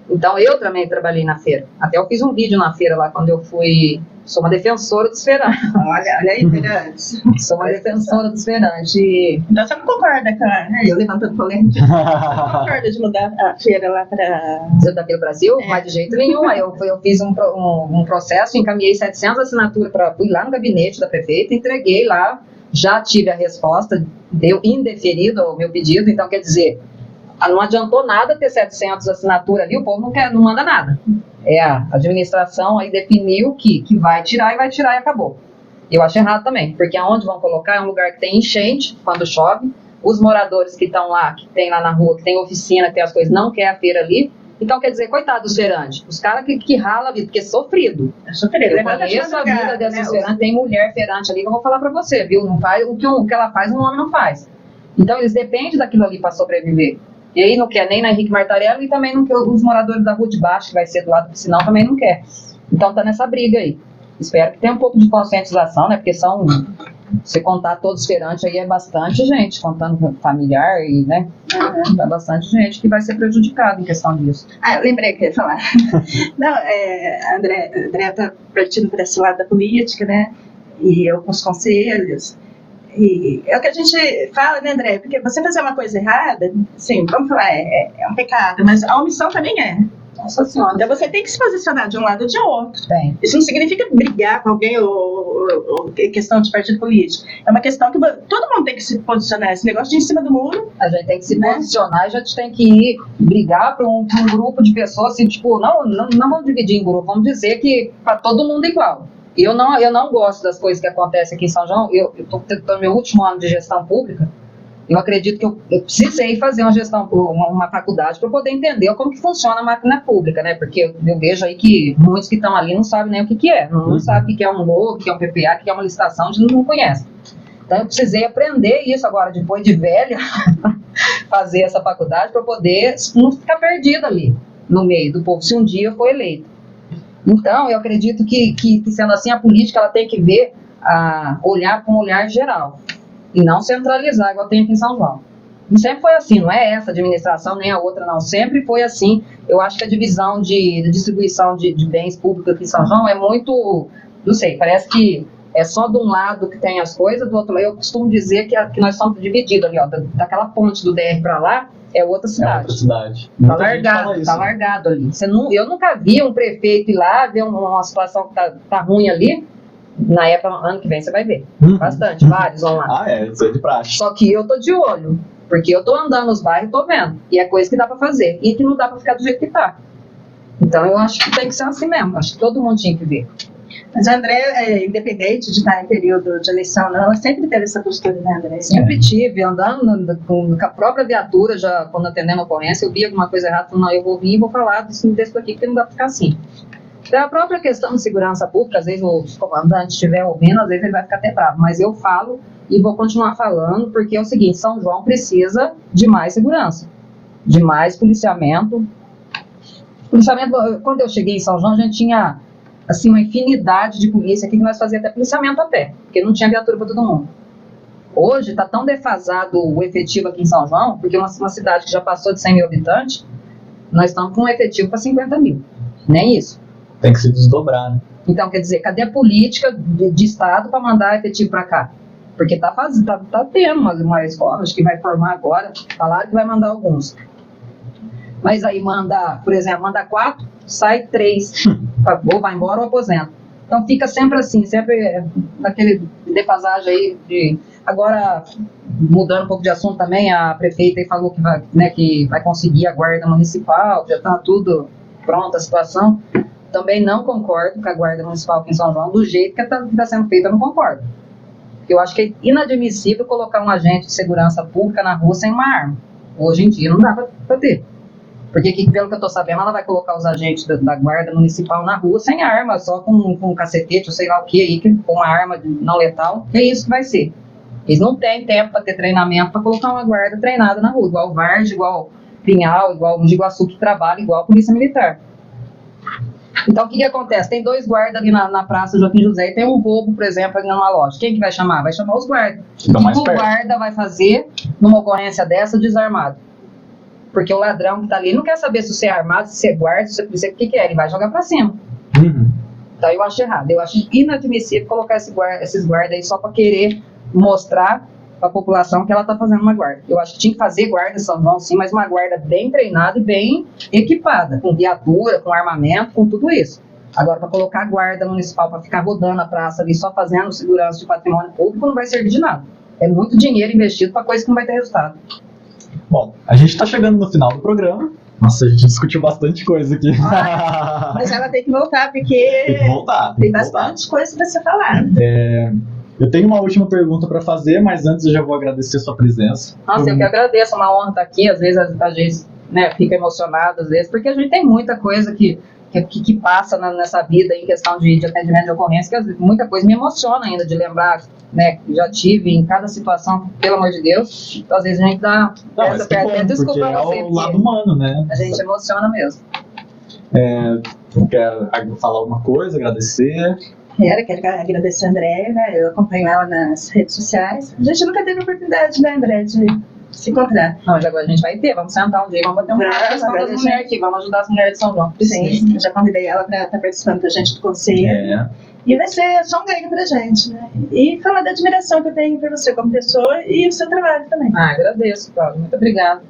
Então eu também trabalhei na feira. Até eu fiz um vídeo na feira lá quando eu fui. Sou uma defensora dos feirantes. Olha aí, feirantes. Sou uma defensora dos feirantes. Então você não concorda com eu levantando polêmica? Você não concorda de mudar a feira lá para... Pelo Brasil? Mas de jeito nenhum. Aí eu fiz um processo, encaminhei 700 assinaturas, fui lá no gabinete da prefeita, entreguei lá, já tive a resposta, deu indeferido o meu pedido, então quer dizer, não adiantou nada ter 700 assinaturas ali, o povo não manda nada. A administração aí definiu que vai tirar e acabou. Eu acho errado também, porque aonde vão colocar é um lugar que tem enchente quando chove, os moradores que estão lá, que tem lá na rua, que tem oficina, que tem as coisas, não quer a feira ali, então quer dizer, coitado dos feirantes, os caras que ralam a vida, porque é sofrido. É sofrido. Eu conheço a vida dessas feirantes, tem mulher feirante ali que eu vou falar pra você, viu? Não faz, o que ela faz, um homem não faz. Então eles dependem daquilo ali para sobreviver. E aí não quer nem na Henrique Martarello e também não quer os moradores da rua de baixo, que vai ser do lado do sinal, também não quer. Então tá nessa briga aí. Espero que tenha um pouco de conscientização, né? Porque se contar todos os feirantes aí é bastante gente, contando familiar e, né? É bastante gente que vai ser prejudicada em questão disso. Eu lembrei que eu ia falar. Não, a André tá partindo para esse lado da política, né? E eu com os conselhos. E é o que a gente fala, né, André? Porque você fazer uma coisa errada, sim, vamos falar, é um pecado, mas a omissão também é. Nossa Senhora. Então você tem que se posicionar de um lado ou de outro. Tem. Isso não significa brigar com alguém ou questão de partido político. É uma questão que todo mundo tem que se posicionar. Esse negócio de em cima do muro. A gente tem que se Né? posicionar, a gente tem que ir brigar para um grupo de pessoas, assim, tipo, não vamos dividir em grupo, vamos dizer que para todo mundo igual. Eu não gosto das coisas que acontecem aqui em São João. Eu estou no meu último ano de gestão pública. Eu acredito que eu precisei fazer uma faculdade para poder entender como que funciona a máquina pública, né? Porque eu vejo aí que muitos que estão ali não sabem nem o que é. Não sabem o que é um LOA, o que é um PPA, o que é uma licitação, a gente não conhece. Então eu precisei aprender isso agora, depois de velha, fazer essa faculdade para poder não ficar perdido ali no meio do povo, se um dia eu for eleito. Então eu acredito que sendo assim, a política ela tem que ver, olhar com um olhar geral. E não centralizar, igual tem aqui em São João. E sempre foi assim, não é essa administração nem a outra, não. Sempre foi assim. Eu acho que a divisão de distribuição de bens públicos aqui em São João é muito, não sei, parece que é só de um lado que tem as coisas, do outro lado. Eu costumo dizer que nós somos divididos ali, ó, daquela ponte do DR para lá, é outra cidade. É outra cidade. Tá largado ali. Eu nunca vi um prefeito ir lá, ver uma situação que tá ruim ali. Na época, ano que vem você vai ver. Bastante, vários vão lá. Isso é de praxe. Só que eu tô de olho, porque eu tô andando nos bairros e tô vendo. E é coisa que dá pra fazer. E que não dá pra ficar do jeito que tá. Então eu acho que tem que ser assim mesmo. Acho que todo mundo tinha que ver. Mas a André, independente de estar em período de eleição, não, ela sempre teve essa postura, né, André? Sempre tive, andando com a própria viatura, já quando atendendo a ocorrência, eu vi alguma coisa errada, falei, não, eu vou vir e vou falar desse daqui, porque não dá pra ficar assim. A própria questão de segurança pública, às vezes o comandante estiver ouvindo, às vezes ele vai ficar até bravo, mas eu falo e vou continuar falando, porque é o seguinte, São João precisa de mais segurança, de mais policiamento. Quando eu cheguei em São João, a gente tinha assim, uma infinidade de polícia aqui que nós fazíamos até policiamento a pé, porque não tinha viatura para todo mundo. Hoje está tão defasado o efetivo aqui em São João, porque uma cidade que já passou de 100 mil habitantes, nós estamos com um efetivo para 50 mil, nem isso. Tem que se desdobrar, né? Então, quer dizer, cadê a política de Estado para mandar efetivo para cá? Porque tá tendo uma escola, acho que vai formar agora, falaram que vai mandar alguns. Mas aí por exemplo, manda 4, sai 3, ou vai embora ou aposenta. Então fica sempre assim, sempre naquele defasagem aí Agora, mudando um pouco de assunto também, a prefeita aí falou que vai conseguir a guarda municipal, já está tudo pronta a situação. Também não concordo com a guarda municipal aqui em São João, do jeito que está sendo feita, eu não concordo. Eu acho que é inadmissível colocar um agente de segurança pública na rua sem uma arma. Hoje em dia não dá para ter. Porque, pelo que eu estou sabendo, ela vai colocar os agentes da guarda municipal na rua sem arma, só com um cacetete, ou sei lá o que aí, com uma arma não letal. É isso que vai ser. Eles não têm tempo para ter treinamento para colocar uma guarda treinada na rua, igual o Vargem, igual o Pinhal, igual o Iguaçu, que trabalha igual a Polícia Militar. Então, o que acontece? Tem 2 guardas ali na Praça Joaquim José e tem um roubo, por exemplo, ali numa loja. Quem que vai chamar? Vai chamar os guardas. O que o guarda vai fazer numa ocorrência dessa desarmado? Porque o ladrão que está ali não quer saber se você é armado, se você é guarda, se você o que é, ele vai jogar para cima. Então, eu acho errado. Eu acho inadmissível colocar esses guardas aí só para querer mostrar para a população que ela está fazendo uma guarda. Eu acho que tinha que fazer guarda em São João, sim, mas uma guarda bem treinada e bem equipada, com viatura, com armamento, com tudo isso. Agora, para colocar a guarda municipal para ficar rodando a praça ali, só fazendo segurança de patrimônio público, não vai servir de nada. É muito dinheiro investido para coisa que não vai ter resultado. Bom, a gente está chegando no final do programa. Nossa, a gente discutiu bastante coisa aqui. Mas ela tem que voltar, porque tem que voltar, tem bastante coisa para ser falada. Eu tenho uma última pergunta para fazer, mas antes eu já vou agradecer a sua presença. Nossa, eu que agradeço, é uma honra estar aqui. Às vezes a gente fica emocionado, às vezes, porque a gente tem muita coisa que passa nessa vida em questão de atendimento de ocorrência, que muita coisa me emociona ainda de lembrar, né, que já tive em cada situação, pelo amor de Deus. Então, às vezes a gente dá essa perda. Desculpa é você, o lado humano, né? A gente emociona mesmo. Quer falar alguma coisa, agradecer? Quero agradecer a André, né? Eu acompanho ela nas redes sociais. A gente nunca teve oportunidade, né, André, de se encontrar. Não, mas agora a gente vai ter, vamos sentar um dia, vamos bater um papo das mulheres aqui, vamos ajudar as mulheres de São João. Sim, eu já convidei ela para estar participando da gente do conselho. E vai ser só um ganho pra gente, né? E falar da admiração que eu tenho por você como pessoa e o seu trabalho também. Agradeço, Cláudio, muito obrigada.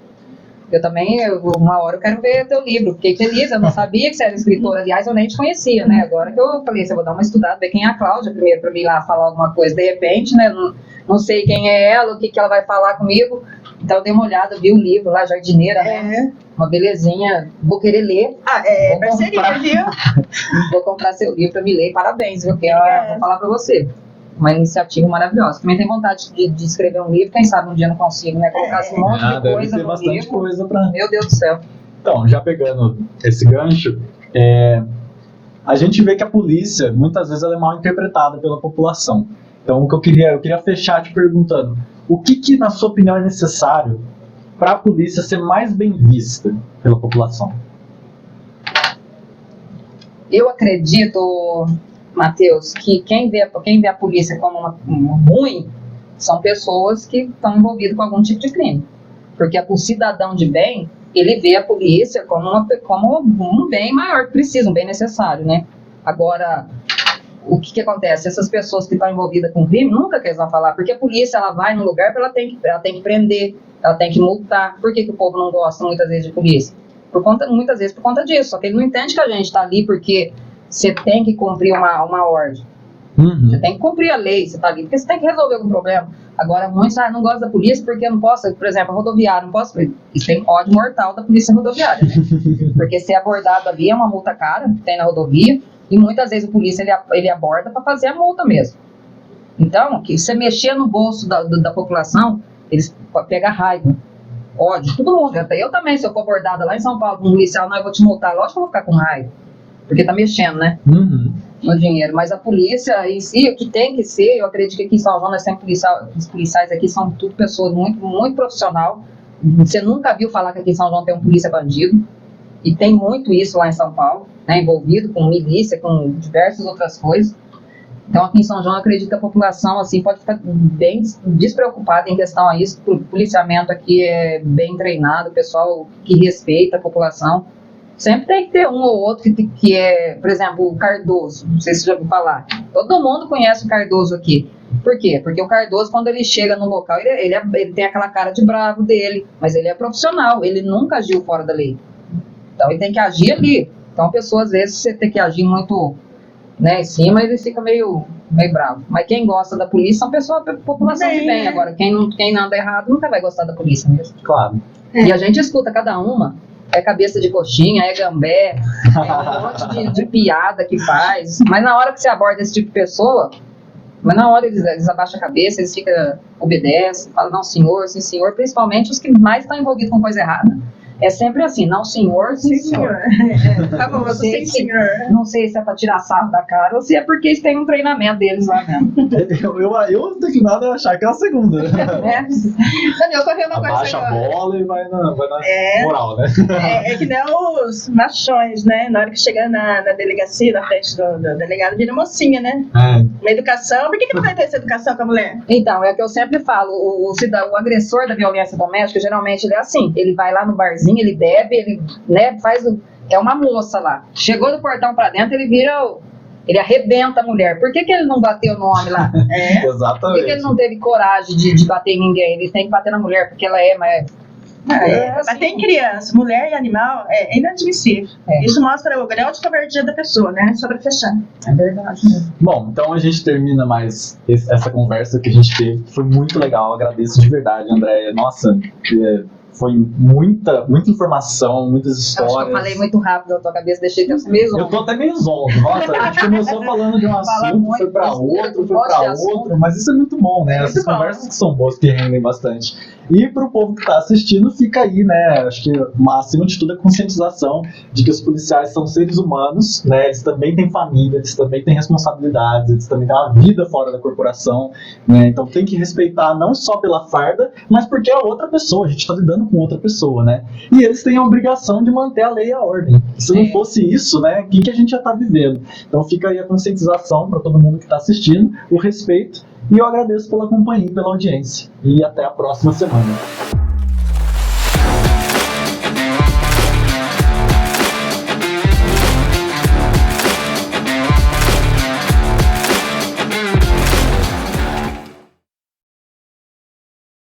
Eu também, uma hora eu quero ver teu livro. Fiquei feliz, eu não sabia que você era escritora. Aliás, eu nem te conhecia, né? Agora que eu falei, eu vou dar uma estudada, ver quem é a Cláudia primeiro, pra mim ir lá falar alguma coisa. De repente, né? Não sei quem é ela, o que ela vai falar comigo. Então eu dei uma olhada, vi o livro lá, Jardineira, né? Uma belezinha. Vou querer ler. Parceria, viu? Vou comprar seu livro pra me ler. Parabéns, viu? Vou falar pra você. Uma iniciativa maravilhosa. Também tenho vontade de escrever um livro, quem sabe um dia não consigo, né? Colocar esse monte de deve coisa ter no bastante livro. coisa pra... Meu Deus do céu. Então, já pegando esse gancho, a gente vê que a polícia, muitas vezes, ela é mal interpretada pela população. Então, o que eu queria fechar te perguntando, o que na sua opinião, é necessário para a polícia ser mais bem vista pela população? Eu acredito, Matheus, que quem vê a polícia como uma ruim são pessoas que estão envolvidas com algum tipo de crime. Porque o cidadão de bem, ele vê a polícia como um bem maior que precisa, um bem necessário, né? Agora, o que acontece? Essas pessoas que estão envolvidas com crime, nunca que eles vão falar, porque a polícia, ela vai no lugar, ela tem que prender, ela tem que multar. Por que o povo não gosta muitas vezes de polícia? Muitas vezes por conta disso, só que ele não entende que a gente está ali porque você tem que cumprir uma ordem. Você tem que cumprir a lei, você está ali, porque você tem que resolver algum problema. Agora, muitos não gostam da polícia porque eu não posso, por exemplo, a rodoviária, não posso. Isso tem ódio mortal da polícia rodoviária, né? Porque ser abordado ali é uma multa cara, que tem na rodovia, e muitas vezes o polícia ele aborda para fazer a multa mesmo. Então, que você mexer no bolso da população, eles pegam raiva, ódio, todo mundo. Até eu também, se eu for abordada lá em São Paulo com um policial, não, eu vou te multar, lógico que eu vou ficar com raiva, porque tá mexendo, né? No dinheiro. Mas a polícia em si, o que tem que ser, eu acredito que aqui em São João nós temos os policiais aqui são tudo pessoas muito, muito profissional. Você nunca viu falar que aqui em São João tem um polícia bandido, e tem muito isso lá em São Paulo, né, envolvido com milícia, com diversas outras coisas. Então aqui em São João eu acredito que a população assim, pode ficar bem despreocupada em questão a isso. O policiamento aqui é bem treinado, o pessoal que respeita a população. Sempre tem que ter um ou outro que é, por exemplo, o Cardoso, não sei se você já ouviu falar. Todo mundo conhece o Cardoso aqui. Por quê? Porque o Cardoso, quando ele chega no local, ele tem aquela cara de bravo dele, mas ele é profissional, ele nunca agiu fora da lei. Então ele tem que agir ali. Então a pessoa, às vezes, você tem que agir muito, né, em cima, ele fica meio bravo. Mas quem gosta da polícia são pessoas, população de bem. Agora, quem não anda errado nunca vai gostar da polícia mesmo. Claro. E a gente escuta cada uma. É cabeça de coxinha, é gambé, é um monte de piada que faz. Mas na hora que você aborda esse tipo de pessoa, na hora eles abaixam a cabeça, eles obedecem, falam, não senhor, sim senhor, principalmente os que mais estão envolvidos com coisa errada. É sempre assim, não senhor, sim senhor. Famoso, sim senhor. Não sei se é pra tirar sarro da cara ou se é porque eles têm um treinamento deles lá mesmo. Eu inclinado a achar que é a segunda. Daniel, correu uma coisa abaixa a bola e vai na moral, né? É que nem os machões, né? Na hora que chega na delegacia, na frente do delegado, vira mocinha, né? Uma educação. Por que não vai ter essa educação com a mulher? Então, é o que eu sempre falo, o agressor da violência doméstica, geralmente ele é assim, ele vai lá no barzinho, ele bebe, ele, né, é uma moça lá. Chegou do portão pra dentro, ele arrebenta a mulher. Por que ele não bateu no homem lá? Exatamente. Por que ele não teve coragem de bater em ninguém? Ele tem que bater na mulher porque ela mas tem criança, mulher e animal, é inadmissível. Isso mostra o grau de covardia da pessoa, né? Só pra fechar. É verdade. Bom, então a gente termina mais essa conversa que a gente teve. Foi muito legal, agradeço de verdade, Andréia. Nossa, foi muita informação, muitas histórias. Eu acho que eu falei muito rápido na tua cabeça, deixei teu meio zonzo. Eu tô até meio zonzo. Nossa, a gente começou falando de um assunto, foi pra outro, mas isso é muito bom, né? Essas conversas que são boas, que rendem bastante. E pro povo que tá assistindo, fica aí, né? Acho que acima de tudo a conscientização de que os policiais são seres humanos, né? Eles também têm família, eles também têm responsabilidades, eles também têm uma vida fora da corporação, né? Então tem que respeitar não só pela farda, mas porque é outra pessoa, a gente tá lidando com outra pessoa, né? E eles têm a obrigação de manter a lei e a ordem. Se não fosse isso, né? O que a gente já tá vivendo? Então fica aí a conscientização para todo mundo que tá assistindo, o respeito. E eu agradeço pela companhia e pela audiência. E até a próxima semana.